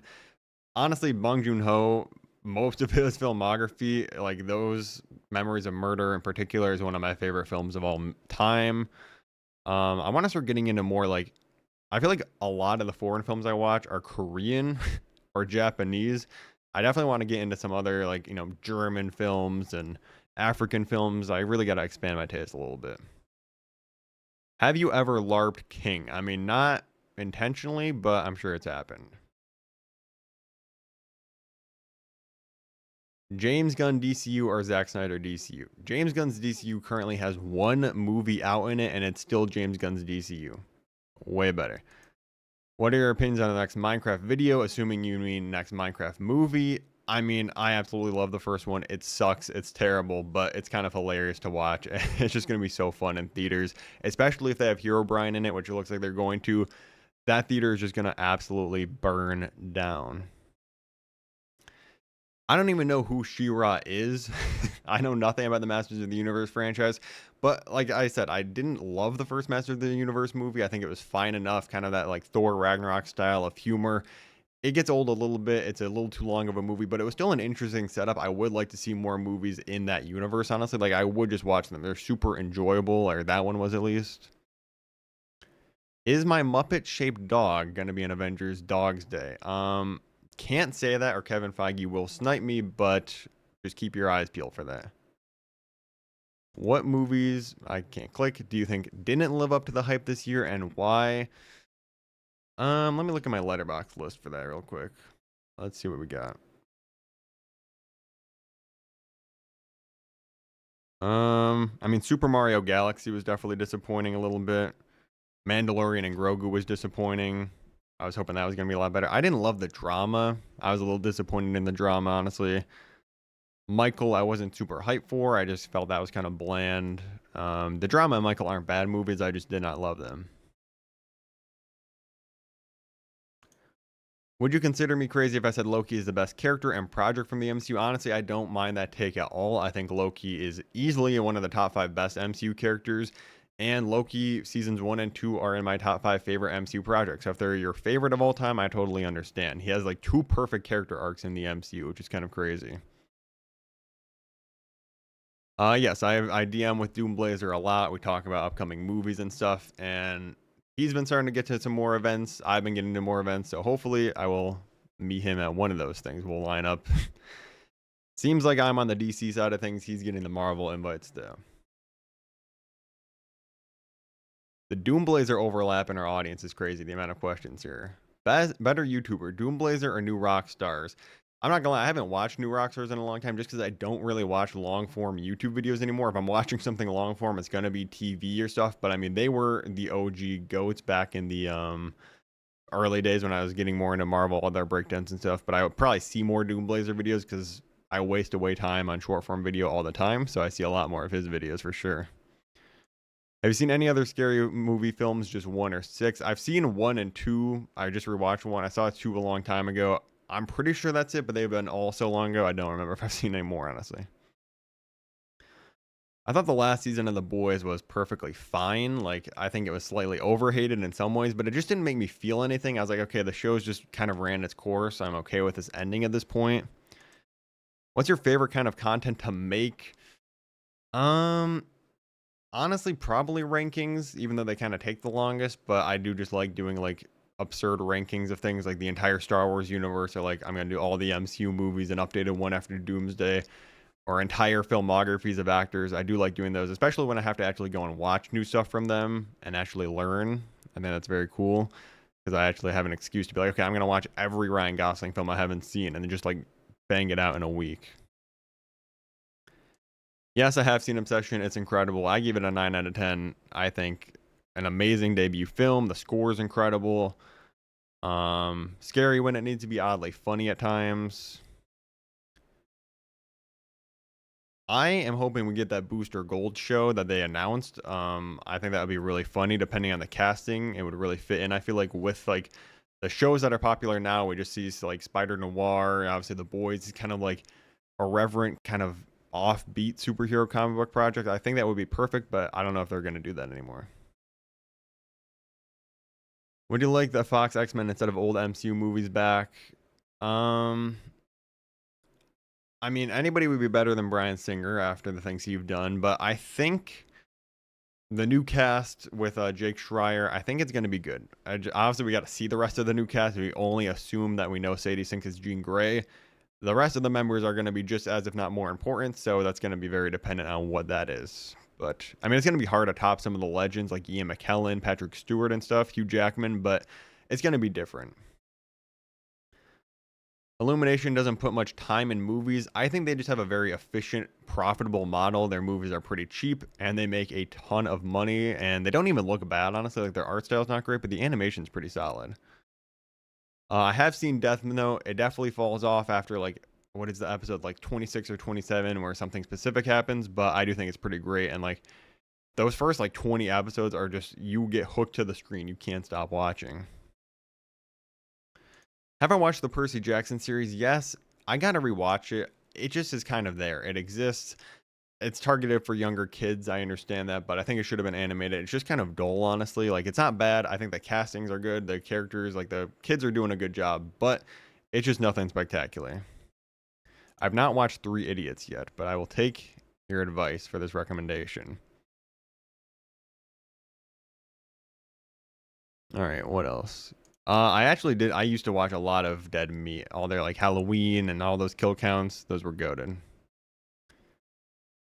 honestly, Bong Joon-ho, most of his filmography, like those Memories of Murder in particular, is one of my favorite films of all time. I want to start getting into more like I feel like a lot of the foreign films I watch are Korean or Japanese. I definitely want to get into some other like, German films and African films. I really got to expand my taste a little bit. Have you ever LARPed King? I mean, not intentionally, but I'm sure it's happened. James Gunn DCU or Zack Snyder DCU? James Gunn's DCU currently has one movie out in it, and it's still James Gunn's DCU. Way better. What are your opinions on the next Minecraft video, assuming you mean next Minecraft movie? I mean, I absolutely love the first one. It sucks. It's terrible, but it's kind of hilarious to watch. It's just going to be so fun in theaters, especially if they have Herobrine in it, which it looks like they're going to. That theater is just going to absolutely burn down. I don't even know who She-Ra is. I know nothing about the Masters of the Universe franchise, but like I said, I didn't love the first Masters of the Universe movie. I think it was fine enough, kind of that like Thor Ragnarok style of humor. It gets old a little bit. It's a little too long of a movie, but it was still an interesting setup. I would like to see more movies in that universe, honestly. Like I would just watch them. They're super enjoyable, or that one was at least. Is my Muppet shaped dog gonna be an Avengers Dogs Day? Can't say that or Kevin Feige will snipe me, but just keep your eyes peeled for that. What movies, I can't click, do you think didn't live up to the hype this year and why? Let me look at my letterbox list for that real quick. Let's see what we got. I mean, Super Mario Galaxy was definitely disappointing a little bit. Mandalorian and Grogu was disappointing. I was hoping that was gonna be a lot better. I didn't love the drama. I was a little disappointed in the drama, honestly. Michael, I wasn't super hyped for. I just felt that was kind of bland. The drama and Michael aren't bad movies. I just did not love them. Would you consider me crazy if I said Loki is the best character and project from the MCU? Honestly, I don't mind that take at all. I think Loki is easily one of the top 5 best MCU characters. And Loki seasons 1 and 2 are in my top 5 favorite MCU projects. So if they're your favorite of all time, I totally understand. He has like 2 perfect character arcs in the MCU, which is kind of crazy. Yes, I DM with Doomblazer a lot. We talk about upcoming movies and stuff, and he's been starting to get to some more events. I've been getting to more events, so hopefully I will meet him at one of those things. We'll line up. Seems like I'm on the DC side of things. He's getting the Marvel invites though. The Doomblazer overlap in our audience is crazy. The amount of questions here. Better YouTuber, Doomblazer or New Rock Stars? I'm not gonna lie, I haven't watched New Rockstars in a long time just because I don't really watch long form YouTube videos anymore. If I'm watching something long form, it's gonna be TV or stuff. But I mean, they were the OG goats back in the early days when I was getting more into Marvel, all their breakdowns and stuff. But I would probably see more Doomblazer videos because I waste away time on short form video all the time. So I see a lot more of his videos for sure. Have you seen any other scary movie films? Just 1 or 6? I've seen 1 and 2. I just rewatched 1. I saw 2 a long time ago. I'm pretty sure that's it, but they've been all so long ago. I don't remember if I've seen any more, honestly. I thought the last season of The Boys was perfectly fine. Like, I think it was slightly overhated in some ways, but it just didn't make me feel anything. I was like, okay, the show's just kind of ran its course. I'm okay with this ending at this point. What's your favorite kind of content to make? Honestly, probably rankings, even though they kind of take the longest, but I do just like doing like absurd rankings of things like the entire Star Wars universe, or like I'm gonna do all the MCU movies and updated one after Doomsday, or entire filmographies of actors. I do like doing those, especially when I have to actually go and watch new stuff from them and actually learn. I think that's very cool because I actually have an excuse to be like, okay, I'm gonna watch every Ryan Gosling film I haven't seen and then just like bang it out in a week. Yes, I have seen Obsession. It's incredible. I give it a 9 out of 10. I think an amazing debut film. The score is incredible. Scary when it needs to be, oddly funny at times. I am hoping we get that Booster Gold show that they announced. I think that would be really funny depending on the casting. It would really fit in. I feel like with like the shows that are popular now, we just see like Spider Noir, obviously The Boys is kind of like irreverent, kind of offbeat superhero comic book project. I think that would be perfect, but I don't know if they're going to do that anymore. Would you like the Fox X-Men instead of old MCU movies back? Um, I mean, anybody would be better than Bryan Singer after the things you've done, but I think the new cast with Jake Schreier, I think it's going to be good. Obviously, we got to see the rest of the new cast. We only assume that we know Sadie Sink is Jean Grey. The rest of the members are going to be just as, if not more important, so that's going to be very dependent on what that is. But, I mean, it's going to be hard to top some of the legends like Ian McKellen, Patrick Stewart and stuff, Hugh Jackman, but it's going to be different. Illumination doesn't put much time in movies. I think they just have a very efficient, profitable model. Their movies are pretty cheap, and they make a ton of money, and they don't even look bad, honestly. Like, their art style's not great, but the animation's pretty solid. I have seen Death Note. It definitely falls off after, like, what is the episode, like 26 or 27, where something specific happens, but I do think it's pretty great, and, like, those first, like, 20 episodes are just, you get hooked to the screen. You can't stop watching. Have I watched the Percy Jackson series? Yes. I gotta rewatch it. It just is kind of there. It exists. It's targeted for younger kids. I understand that, but I think it should have been animated. It's just kind of dull, honestly. Like, it's not bad. I think the castings are good. The characters, like, the kids are doing a good job, but it's just nothing spectacular. I've not watched Three Idiots yet, but I will take your advice for this recommendation. All right, what else? I used to watch a lot of Dead Meat. All their, like, Halloween and all those kill counts. Those were goated.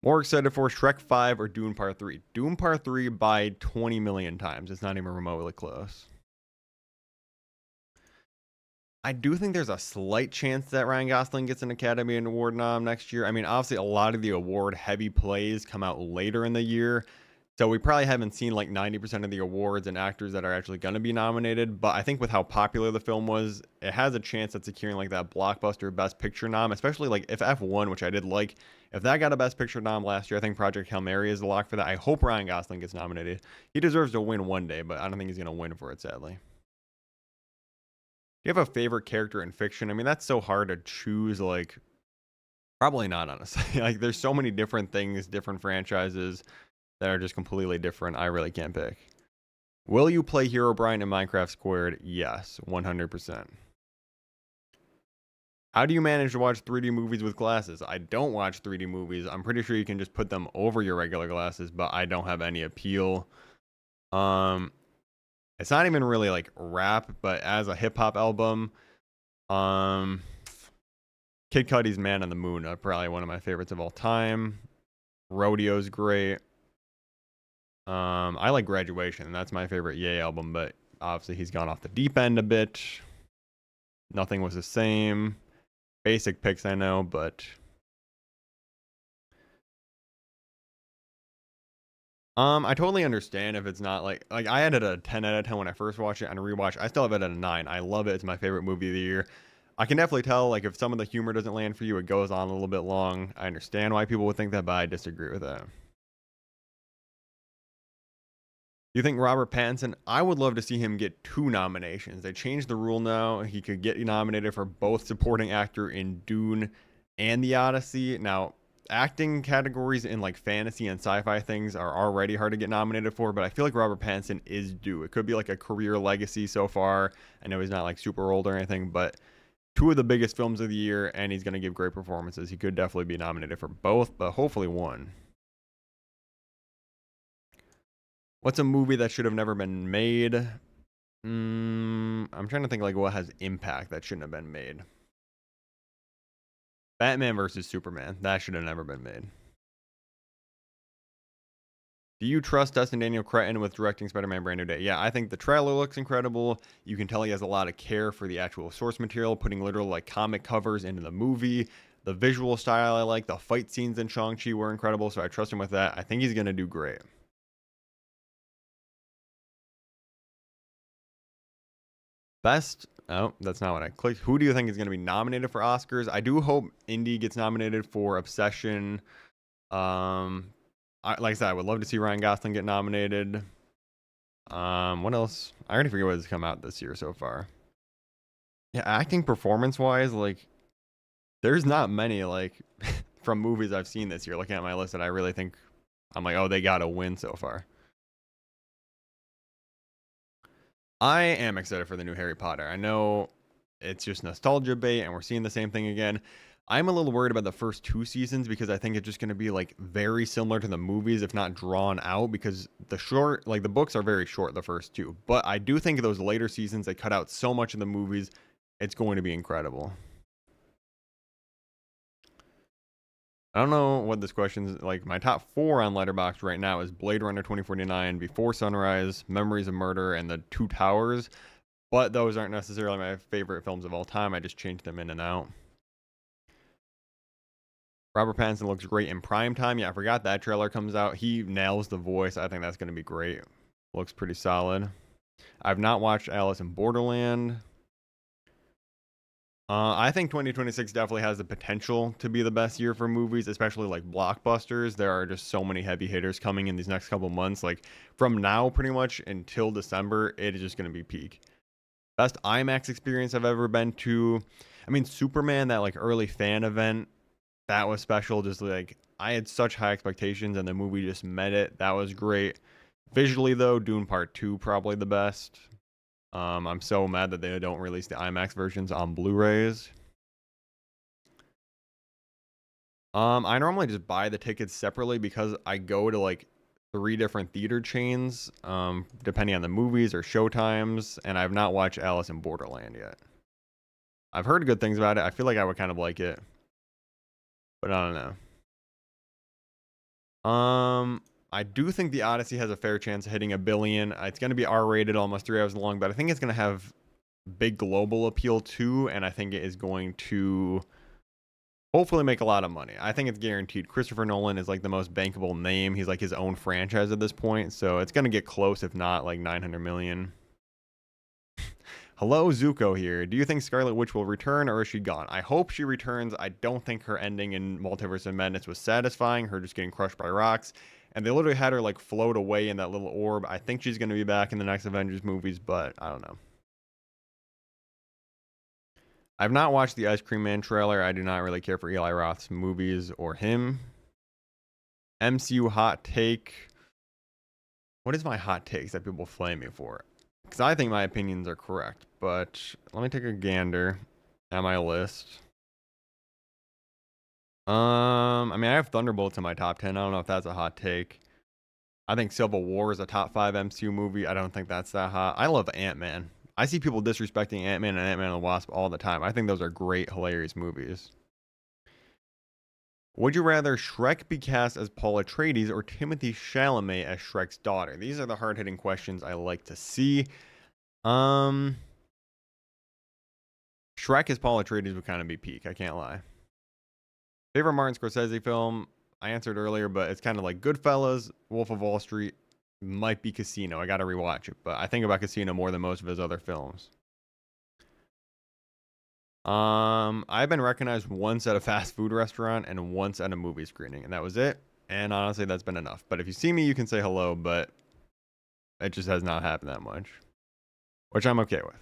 More excited for Shrek 5 or Dune Part 3? Dune Part 3 by 20 million times. It's not even remotely close. I do think there's a slight chance that Ryan Gosling gets an Academy Award nom next year. I mean, obviously, a lot of the award-heavy plays come out later in the year. So we probably haven't seen like 90% of the awards and actors that are actually going to be nominated. But I think with how popular the film was, it has a chance at securing like that blockbuster Best Picture nom, especially like if F1, which I did like, if that got a Best Picture nom last year, I think Project Hail Mary is the lock for that. I hope Ryan Gosling gets nominated. He deserves to win one day, but I don't think he's going to win for it, sadly. Do you have a favorite character in fiction? I mean, that's so hard to choose. Like, probably not, honestly. Like, there's so many different things, different franchises that are just completely different. I really can't pick. Will you play Herobrine in Minecraft Squared? Yes, 100%. How do you manage to watch 3D movies with glasses? I don't watch 3D movies. I'm pretty sure you can just put them over your regular glasses, but I don't have any appeal. It's not even really like rap, but as a hip hop album, Kid Cudi's Man on the Moon are probably one of my favorites of all time. Rodeo's great. I like Graduation. That's my favorite Ye album, but obviously he's gone off the deep end a bit. Nothing Was the Same. Basic picks, I know, but I totally understand if it's not like I had it a 10 out of 10 when I first watched it. On a rewatch, I still have it at a 9. I love it. It's my favorite movie of the year. I can definitely tell, like, if some of the humor doesn't land for you, it goes on a little bit long. I understand why people would think that, but I disagree with that. You think Robert Pattinson? I would love to see him get 2 nominations. They changed the rule now. He could get nominated for both supporting actor in Dune and The Odyssey. Now, acting categories in like fantasy and sci-fi things are already hard to get nominated for, but I feel like Robert Pattinson is due. It could be like a career legacy so far. I know he's not like super old or anything, but 2 of the biggest films of the year, and he's going to give great performances. He could definitely be nominated for both, but hopefully one. What's a movie that should have never been made? I'm trying to think like what has impact that shouldn't have been made. Batman versus Superman. That should have never been made. Do you trust Dustin Daniel Cretton with directing Spider-Man Brand New Day? Yeah, I think the trailer looks incredible. You can tell he has a lot of care for the actual source material, putting literal like comic covers into the movie. The visual style I like. The fight scenes in Shang-Chi were incredible, so I trust him with that. I think he's going to do great. Best. Oh, that's not what I clicked. Who do you think is going to be nominated for Oscars? I do hope Indy gets nominated for Obsession. Like I said, I would love to see Ryan Gosling get nominated. What else? I already forget what has come out this year so far. Yeah, acting performance-wise, like, there's not many, like, from movies I've seen this year, looking at my list, that I really think, I'm like, oh, they got to win so far. I am excited for the new Harry Potter. I know it's just nostalgia bait and we're seeing the same thing again. I'm a little worried about the first two seasons because I think it's just going to be like very similar to the movies, if not drawn out, because the books are very short, the first two. But I do think those later seasons, they cut out so much of the movies, it's going to be incredible. I don't know what this question's like. My top 4 on Letterboxd right now is Blade Runner 2049, Before Sunrise, Memories of Murder, and The Two Towers. But those aren't necessarily my favorite films of all time. I just change them in and out. Robert Pattinson looks great in prime time. Yeah, I forgot that trailer comes out. He nails the voice. I think that's going to be great. Looks pretty solid. I've not watched Alice in Borderland. I think 2026 definitely has the potential to be the best year for movies, especially like blockbusters. There are just so many heavy hitters coming in these next couple months. Like from now, pretty much until December, it is just going to be peak. Best IMAX experience I've ever been to. I mean, Superman, that like early fan event, that was special. Just like I had such high expectations and the movie just met it. That was great. Visually though, Dune Part 2 probably the best. I'm so mad that they don't release the IMAX versions on Blu-rays. I normally just buy the tickets separately because I go to like 3 different theater chains, depending on the movies or show times, and I've not watched Alice in Borderland yet. I've heard good things about it. I feel like I would kind of like it, but I don't know. I do think The Odyssey has a fair chance of hitting $1 billion. It's going to be R-rated, almost 3 hours long, but I think it's going to have big global appeal too, and I think it is going to hopefully make a lot of money. I think it's guaranteed. Christopher Nolan is like the most bankable name. He's like his own franchise at this point, so it's going to get close, if not like 900 million. Hello, Zuko here. Do you think Scarlet Witch will return or is she gone? I hope she returns. I don't think her ending in Multiverse of Madness was satisfying, her just getting crushed by rocks. And they literally had her like float away in that little orb. I think she's going to be back in the next Avengers movies, but I don't know. I've not watched the Ice Cream Man trailer. I do not really care for Eli Roth's movies or him. MCU hot take. What is my hot takes that people flame me for? Because I think my opinions are correct, but let me take a gander at my list. I mean, I have Thunderbolts in my top 10. I don't know if that's a hot take. I think Civil War is a top 5 MCU movie. I don't think that's that hot. I love Ant-Man. I see people disrespecting Ant-Man and Ant-Man and the Wasp all the time. I think those are great, hilarious movies. Would you rather Shrek be cast as Paul Atreides or Timothy Chalamet as Shrek's daughter? These are the hard-hitting questions I like to see. Shrek as Paul Atreides would kind of be peak. I can't lie. Favorite Martin Scorsese film? I answered earlier, but it's kind of like Goodfellas, Wolf of Wall Street, might be Casino. I got to rewatch it, but I think about Casino more than most of his other films. I've been recognized once at a fast food restaurant and once at a movie screening, and that was it. And honestly, that's been enough. But if you see me, you can say hello, but it just has not happened that much, which I'm okay with.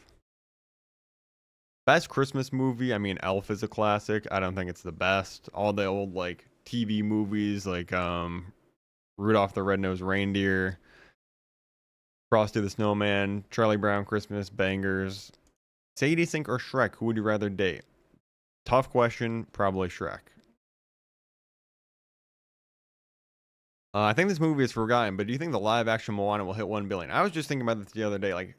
Best Christmas movie? I mean, Elf is a classic. I don't think it's the best. All the old like TV movies like Rudolph the Red-Nosed Reindeer, Frosty the Snowman, Charlie Brown Christmas, bangers. Sadie Sink or Shrek? Who would you rather date? Tough question. Probably Shrek. I think this movie is forgotten, but do you think the live action Moana will hit 1 billion? I was just thinking about this the other day. Like,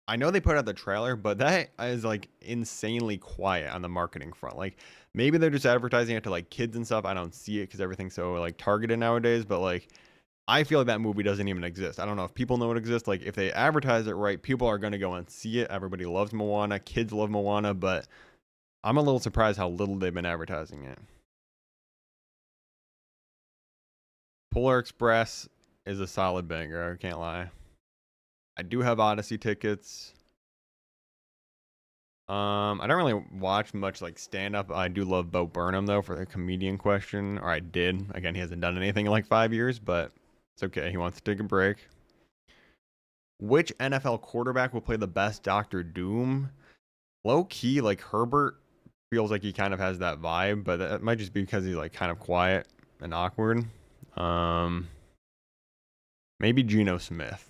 I know they put out the trailer, but that is like insanely quiet on the marketing front. Like, maybe they're just advertising it to like kids and stuff. I don't see it because everything's so like targeted nowadays. But like, I feel like that movie doesn't even exist. I don't know if people know it exists. Like, if they advertise it right, people are gonna go and see it. Everybody loves Moana. Kids love Moana, but I'm a little surprised how little they've been advertising it. Polar Express is a solid banger. I can't lie. I do have Odyssey tickets. I don't really watch much like stand up. I do love Bo Burnham though for the comedian question, or I did. Again, he hasn't done anything in like 5 years, but it's okay. He wants to take a break. Which NFL quarterback will play the best Doctor Doom? Low key, like Herbert feels like he kind of has that vibe, but that might just be because he's like kind of quiet and awkward. Maybe Geno Smith.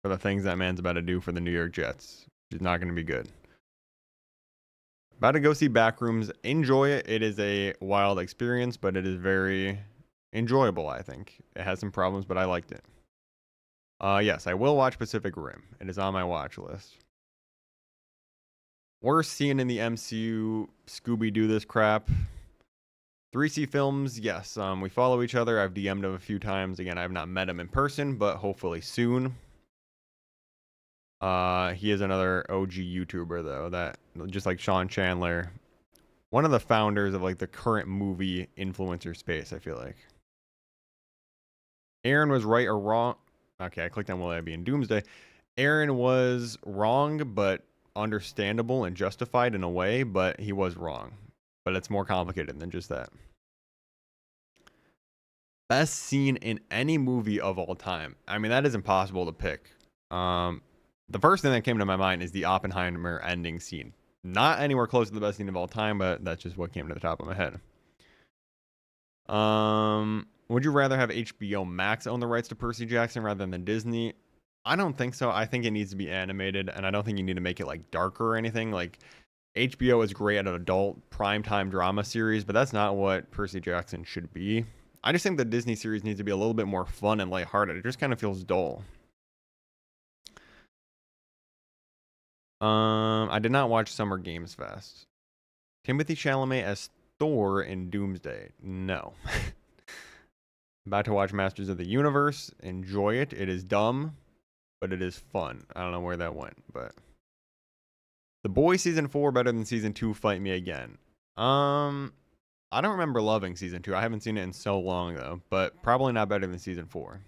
for the things that man's about to do for the New York Jets. It's not going to be good. About to go see Backrooms. Enjoy it. It is a wild experience, but it is very enjoyable, I think. It has some problems, but I liked it. Yes, I will watch Pacific Rim. It is on my watch list. Worst scene in the MCU, Scooby-Doo this crap. 3C Films, yes. We follow each other. I've DM'd him a few times. Again, I have not met him in person, but hopefully soon. He is another OG YouTuber, though, that, just like Sean Chandler, one of the founders of, like, the current movie influencer space, I feel like. Aaron was right or wrong. Okay, I clicked on will I be in Doomsday. Aaron was wrong, but understandable and justified in a way, but he was wrong. But it's more complicated than just that. Best scene in any movie of all time. I mean, that is impossible to pick. The first thing that came to my mind is the Oppenheimer ending scene. Not anywhere close to the best scene of all time, but that's just what came to the top of my head. Would you rather have HBO Max own the rights to Percy Jackson rather than Disney? I don't think so. I think it needs to be animated, and I don't think you need to make it like darker or anything. Like, HBO is great at an adult primetime drama series, but that's not what Percy Jackson should be. I just think the Disney series needs to be a little bit more fun and lighthearted. It just kind of feels dull. I did not watch Summer Games Fest. Timothée Chalamet as Thor in Doomsday. No. About to watch Masters of the Universe. Enjoy it. It is dumb, but it is fun. I don't know where that went, but The Boys season 4 better than season 2. Fight me again. I don't remember loving season 2. I haven't seen it in so long though, but probably not better than season 4.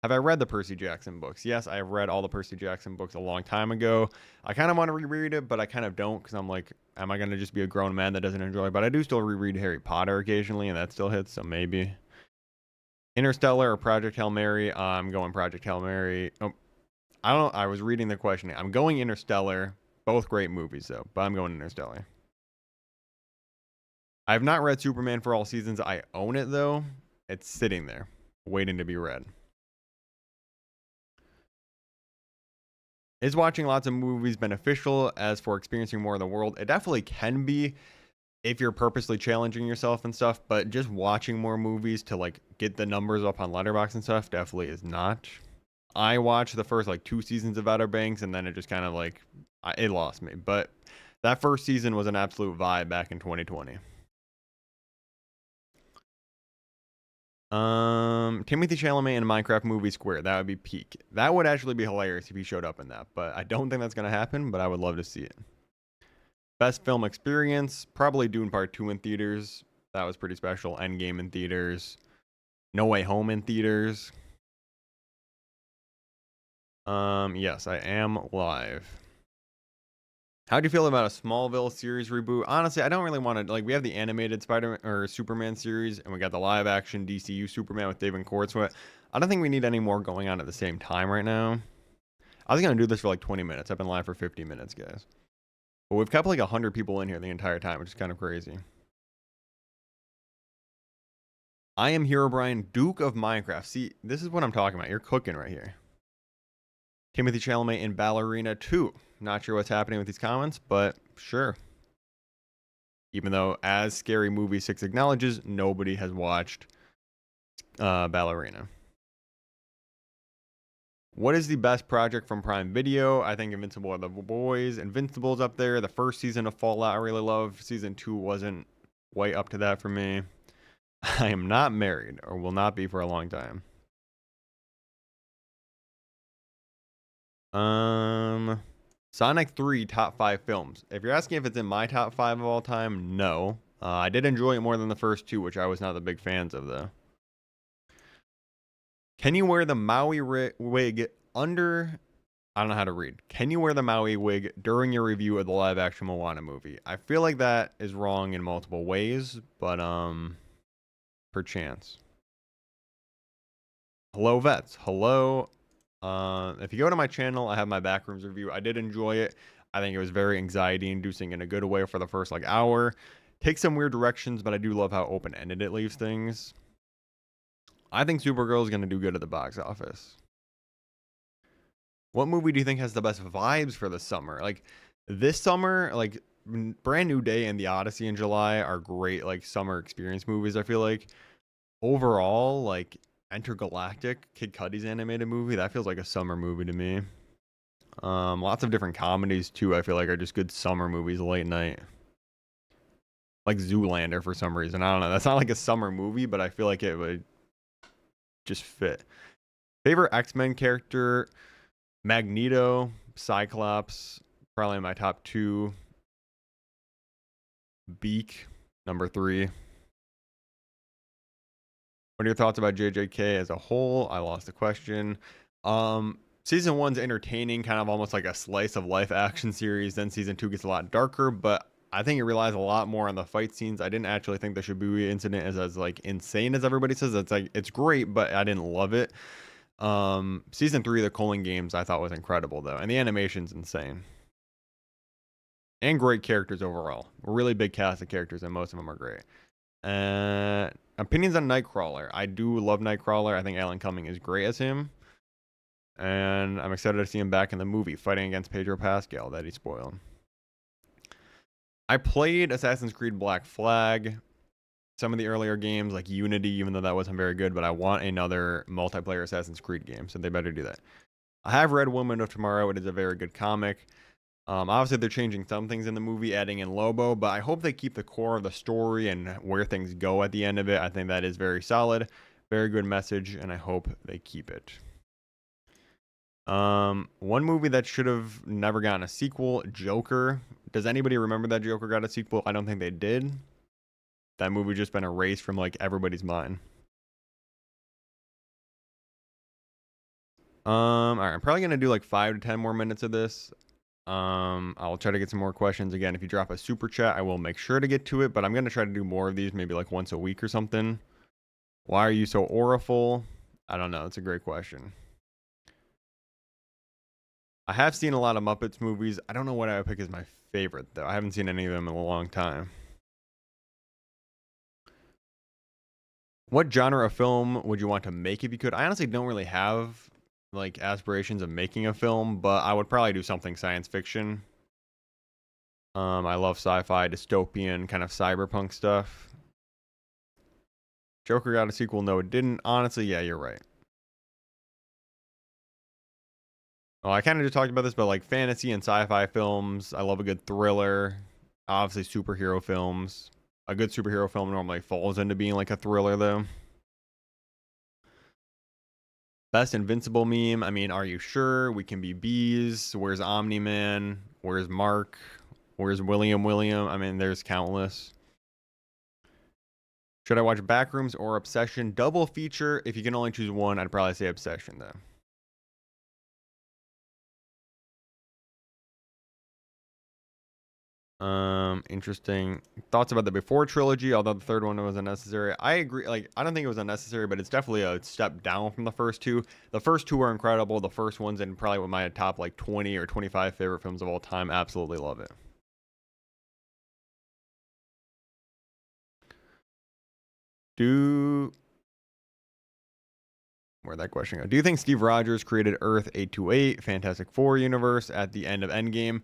Have I read the Percy Jackson books? Yes, I have read all the Percy Jackson books a long time ago. I kind of want to reread it, but I kind of don't because I'm like, am I going to just be a grown man that doesn't enjoy it? But I do still reread Harry Potter occasionally, and that still hits, so maybe. Interstellar or Project Hail Mary? I'm going Project Hail Mary. Oh, I don't know. I was reading the question. I'm going Interstellar. Both great movies, though, but I'm going Interstellar. I have not read Superman for all seasons. I own it, though. It's sitting there, waiting to be read. Is watching lots of movies beneficial as for experiencing more of the world? It definitely can be if you're purposely challenging yourself and stuff, but just watching more movies to like get the numbers up on Letterboxd and stuff definitely is not. I watched the first like 2 seasons of Outer Banks and then it just kind of like, it lost me. But that first season was an absolute vibe back in 2020. Timothée Chalamet in a Minecraft movie Square. That would be peak. That would actually be hilarious if he showed up in that, but I don't think that's going to happen, but I would love to see it. Best film experience, probably Dune Part 2 in theaters. That was pretty special. Endgame in theaters. No Way Home in theaters. Yes, I am live. How do you feel about a Smallville series reboot? Honestly, I don't really want to, like, we have the animated Spider-Man or Superman series, and we got the live action DCU Superman with David Cornswet. I don't think we need any more going on at the same time right now. I was going to do this for like 20 minutes. I've been live for 50 minutes, guys. But we've kept like 100 people in here the entire time, which is kind of crazy. I am Herobrine, Duke of Minecraft. See, this is what I'm talking about. You're cooking right here. Timothée Chalamet in Ballerina 2. Not sure what's happening with these comments, but sure. Even though, as Scary Movie 6 acknowledges, nobody has watched Ballerina. What is the best project from Prime Video? I think Invincible are the boys. Invincible's up there. The first season of Fallout I really love. Season 2 wasn't way up to that for me. I am not married, or will not be for a long time. Sonic 3 top 5 films. If you're asking if it's in my top 5 of all time, no. I did enjoy it more than the first 2, which I was not the big fans of, though. Can you wear the Maui wig under... I don't know how to read. Can you wear the Maui wig during your review of the live-action Moana movie? I feel like that is wrong in multiple ways, but, perchance. Hello, VETZ. Hello. If you go to my channel, I have my Backrooms review. I did enjoy it. I think it was very anxiety-inducing in a good way for the first, like, hour. Takes some weird directions, but I do love how open-ended it leaves things. I think Supergirl is going to do good at the box office. What movie do you think has the best vibes for the summer? Like this summer, like Brand New Day and The Odyssey in July are great like summer experience movies. I feel like overall, like Intergalactic, Kid Cudi's animated movie, that feels like a summer movie to me. Lots of different comedies too. I feel like are just good summer movies late night. Like Zoolander for some reason. I don't know. That's not like a summer movie, but I feel like it would just fit. Favorite X-Men character? Magneto, Cyclops, probably my top two. Beak, number 3. What are your thoughts about JJK as a whole? I lost the question. Season 1's entertaining, kind of almost like a slice of life action series. Then season 2 gets a lot darker, but I think it relies a lot more on the fight scenes. I didn't actually think the Shibuya incident is as like insane as everybody says. It's like it's great, but I didn't love it. Season 3, the Colon Games, I thought was incredible though, and the animation's insane. And great characters overall. A really big cast of characters, and most of them are great. Opinions on Nightcrawler. I do love Nightcrawler. I think Alan Cumming is great as him. And I'm excited to see him back in the movie, fighting against Pedro Pascal that he spoiled. I played Assassin's Creed Black Flag. Some of the earlier games, like Unity, even though that wasn't very good, but I want another multiplayer Assassin's Creed game, so they better do that. I have read Woman of Tomorrow. It is a very good comic. Obviously, they're changing some things in the movie, adding in Lobo, but I hope they keep the core of the story and where things go at the end of it. I think that is very solid, very good message, and I hope they keep it. One movie that should have never gotten a sequel, Joker. Does anybody remember that Joker got a sequel? I don't think they did. That movie just been erased from like everybody's mind. All right, I'm probably gonna do like 5 to 10 more minutes of this. I'll try to get some more questions. Again, if you drop a super chat, I will make sure to get to it, but I'm going to try to do more of these, maybe like once a week or something. Why are you so auriful? I don't know. That's a great question. I have seen a lot of Muppets movies. I don't know what I would pick as my favorite, though. I haven't seen any of them in a long time. What genre of film would you want to make if you could? I honestly don't really have like aspirations of making a film, but I would probably do something science fiction. I love sci-fi, dystopian, kind of cyberpunk stuff. Joker got a sequel? No, it didn't. Honestly, yeah, you're right. Oh, I kind of just talked about this, but like fantasy and sci-fi films, I love a good thriller. Obviously, superhero films. A good superhero film normally falls into being like a thriller, though. Best Invincible meme. I mean, are you sure? We can be bees. Where's Omni-Man? Where's Mark? Where's William? I mean, there's countless. Should I watch Backrooms or Obsession? Double feature. If you can only choose one, I'd probably say Obsession, though. Interesting thoughts about the Before trilogy, although the third one was unnecessary. I agree. Like, I don't think it was unnecessary, but it's definitely a step down from the first two. The first two are incredible. The first one's in probably one of my top like 20 or 25 favorite films of all time. Absolutely love it. Where'd that question go? Do you think Steve Rogers created Earth 828, Fantastic Four universe at the end of Endgame?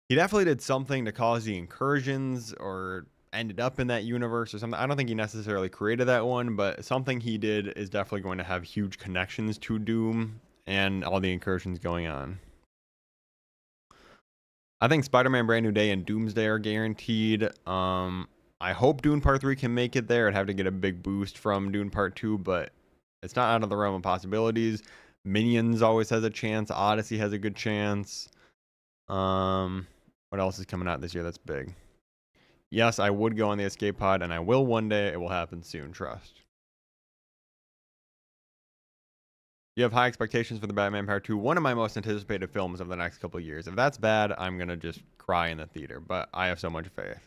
He definitely did something to cause the incursions or ended up in that universe or something. I don't think he necessarily created that one, but something he did is definitely going to have huge connections to Doom and all the incursions going on. I think Spider-Man Brand New Day and Doomsday are guaranteed. I hope Dune Part 3 can make it there. I'd have to get a big boost from Dune Part 2, but it's not out of the realm of possibilities. Minions always has a chance. Odyssey has a good chance. What else is coming out this year that's big? Yes, I would go on the escape pod, and I will one day. It will happen soon, trust. You have high expectations for the Batman Part 2, one of my most anticipated films of the next couple of years. If that's bad, I'm going to just cry in the theater, but I have so much faith.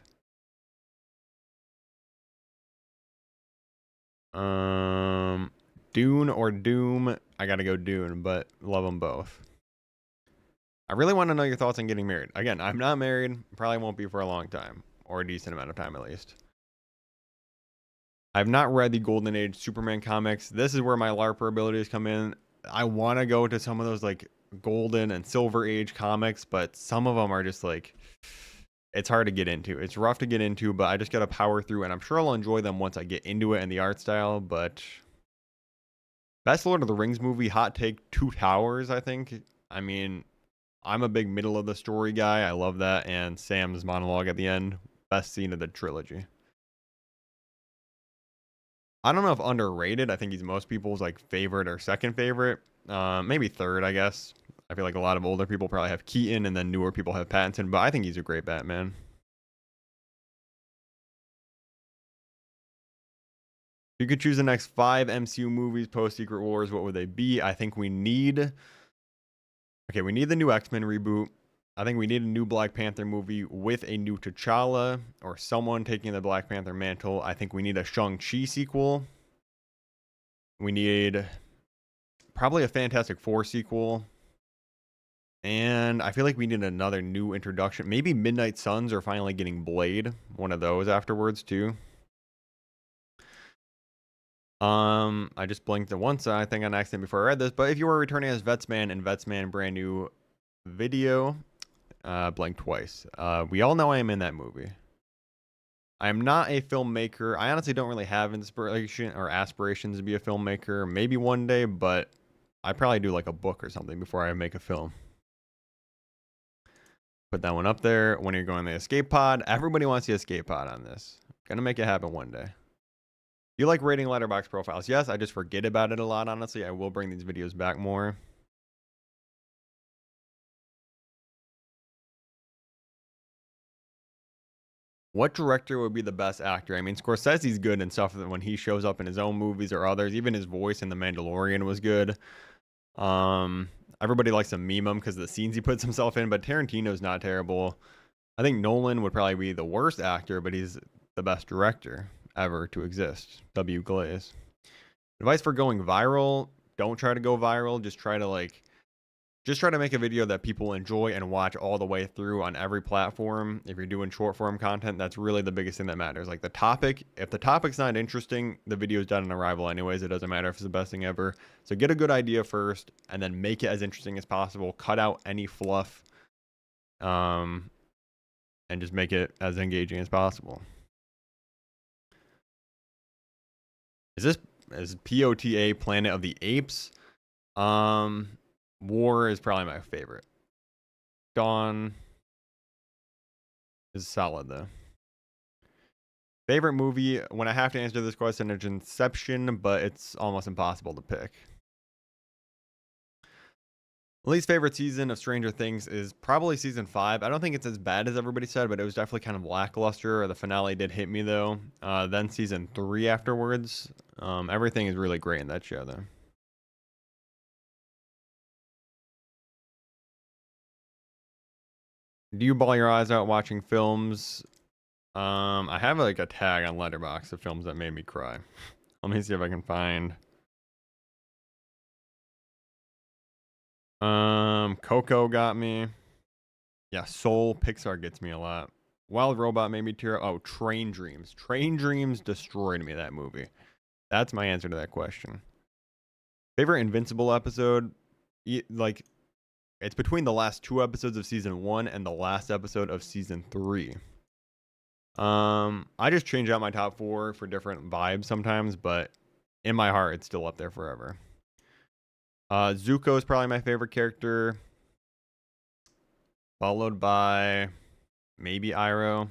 Dune or Doom? I got to go Dune, but love them both. I really want to know your thoughts on getting married. Again, I'm not married. Probably won't be for a long time, or a decent amount of time at least. I've not read the Golden Age Superman comics. This is where my LARPer abilities come in. I want to go to some of those like golden and silver age comics, but some of them are just like, it's hard to get into. It's rough to get into, but I just gotta power through, and I'm sure I'll enjoy them once I get into it and the art style. But best Lord of the Rings movie, hot take, Two Towers, I think. I mean, I'm a big middle of the story guy. I love that, and Sam's monologue at the end, best scene of the trilogy. I don't know if underrated. I think he's most people's like favorite or second favorite. Maybe third, I guess. I feel like a lot of older people probably have Keaton, and then newer people have Pattinson. But I think he's a great Batman. If you could choose the next 5 MCU movies post Secret Wars, what would they be? I think we need. Okay, we need the new X-Men reboot. I think we need a new Black Panther movie with a new T'Challa or someone taking the Black Panther mantle. I think we need a Shang-Chi sequel. We need probably a Fantastic Four sequel. And I feel like we need another new introduction. Maybe Midnight Suns are finally getting Blade. One of those afterwards, too. I just blinked at once. I think on accident before I read this. But if you were returning as VETZ in VETZ brand new video, blink twice. We all know I am in that movie. I am not a filmmaker. I honestly don't really have inspiration or aspirations to be a filmmaker. Maybe one day, but I probably do like a book or something before I make a film. Put that one up there. When you're going to the escape pod, everybody wants the escape pod on this. Gonna make it happen one day. You like rating letterbox profiles? Yes, I just forget about it a lot, honestly. I will bring these videos back more. What director would be the best actor? I mean, Scorsese's good and stuff when he shows up in his own movies or others. Even his voice in The Mandalorian was good. Everybody likes to meme him because of the scenes he puts himself in, but Tarantino's not terrible. I think Nolan would probably be the worst actor, but he's the best director ever to exist. W. Glaze. Advice for going viral: don't try to go viral. Just try to make a video that people enjoy and watch all the way through on every platform. If you're doing short form content, that's really the biggest thing that matters. Like the topic, if the topic's not interesting, the video's done on arrival anyways. It doesn't matter if it's the best thing ever. So get a good idea first and then make it as interesting as possible. Cut out any fluff. And just make it as engaging as possible. Is POTA Planet of the Apes? War is probably my favorite. Dawn is solid though. Favorite movie? When I have to answer this question, it's Inception, but it's almost impossible to pick. Least favorite season of Stranger Things is probably season 5. I don't think it's as bad as everybody said, but it was definitely kind of lackluster. The finale did hit me though. Then season 3 afterwards. Everything is really great in that show though. Do you ball your eyes out watching films? I have like a tag on Letterboxd of films that made me cry. Let me see if I can find. Coco got me. Yeah, Soul, Pixar gets me a lot. Wild Robot made me tear. Oh, Train Dreams. Train Dreams destroyed me, that movie. That's my answer to that question. Favorite Invincible episode? Like, it's between the last 2 episodes of season 1 and the last episode of season 3. I just change out my top 4 for different vibes sometimes, but in my heart, it's still up there forever. Zuko is probably my favorite character, followed by maybe Iroh,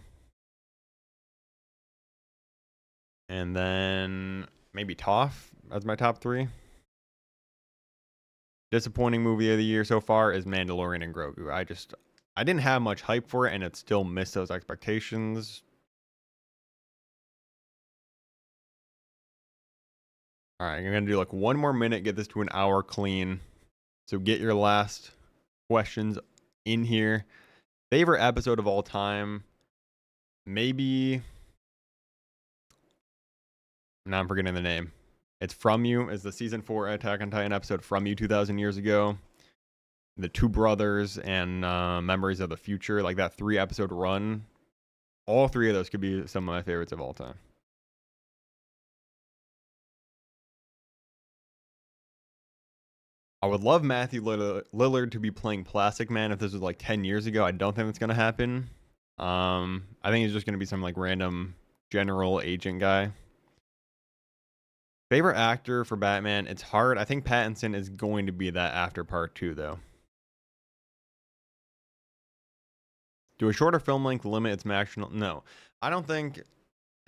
and then maybe Toph as my top 3. Disappointing movie of the year so far is Mandalorian and Grogu. I didn't have much hype for it, and it still missed those expectations. All right, I'm going to do like one more minute, get this to an hour clean. So get your last questions in here. Favorite episode of all time? Maybe. Now I'm forgetting the name. It's From You. Is the season 4 Attack on Titan episode From You 2,000 years ago. The two brothers and Memories of the Future. Like that 3-episode run. All 3 of those could be some of my favorites of all time. I would love Matthew Lillard to be playing Plastic Man if this was like 10 years ago. I don't think it's going to happen. I think he's just going to be some like random general agent guy. Favorite actor for Batman? It's hard. I think Pattinson is going to be that after part 2, though. Do a shorter film length limit its maximum? No. I don't think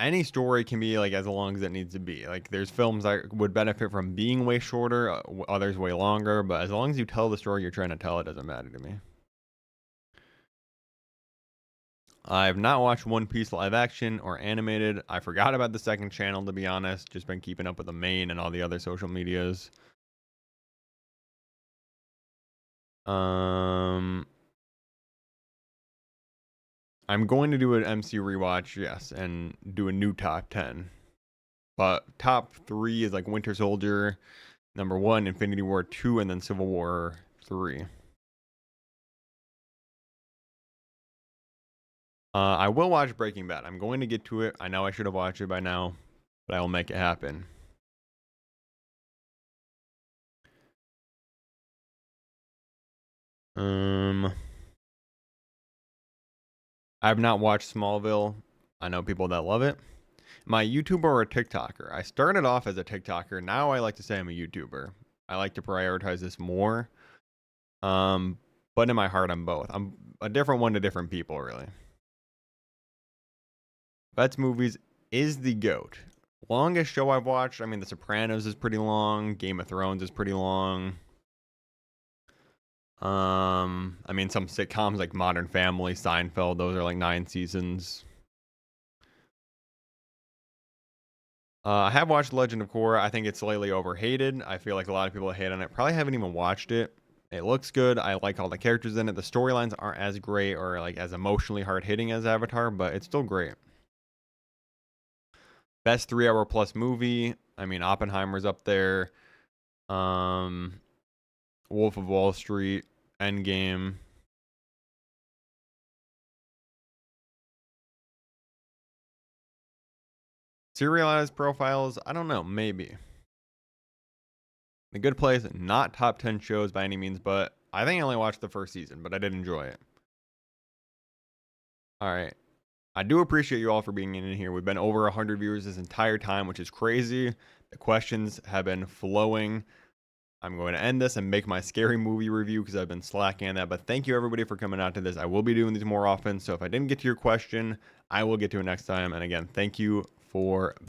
any story can be like as long as it needs to be. Like there's films that would benefit from being way shorter, others way longer, but as long as you tell the story you're trying to tell, it doesn't matter to me. I've not watched One Piece live action or animated. I forgot about the second channel, to be honest. Just been keeping up with the main and all the other social medias. I'm going to do an MC rewatch, yes, and do a new top 10. But top 3 is like Winter Soldier, number 1, Infinity War 2, and then Civil War 3. I will watch Breaking Bad. I'm going to get to it. I know I should have watched it by now, but I will make it happen. I have not watched Smallville. I know people that love it. Am I a YouTuber or a TikToker? I started off as a TikToker. Now I like to say I'm a YouTuber. I like to prioritize this more. But in my heart, I'm both. I'm a different one to different people, really. VETZ Movies is the GOAT. Longest show I've watched, I mean, The Sopranos is pretty long. Game of Thrones is pretty long. I mean, some sitcoms like Modern Family, Seinfeld, those are like 9 seasons. I have watched Legend of Korra. I think it's slightly overhated. I feel like a lot of people hate on it. Probably haven't even watched it. It looks good. I like all the characters in it. The storylines aren't as great or like as emotionally hard hitting as Avatar, but it's still great. Best 3-hour plus movie. I mean, Oppenheimer's up there. Wolf of Wall Street, Endgame. Serialized profiles, I don't know, maybe. The Good Place, not top 10 shows by any means, but I think I only watched the first season, but I did enjoy it. All right. I do appreciate you all for being in here. We've been over 100 viewers this entire time, which is crazy. The questions have been flowing. I'm going to end this and make my scary movie review because I've been slacking on that. But thank you, everybody, for coming out to this. I will be doing these more often. So if I didn't get to your question, I will get to it next time. And again, thank you for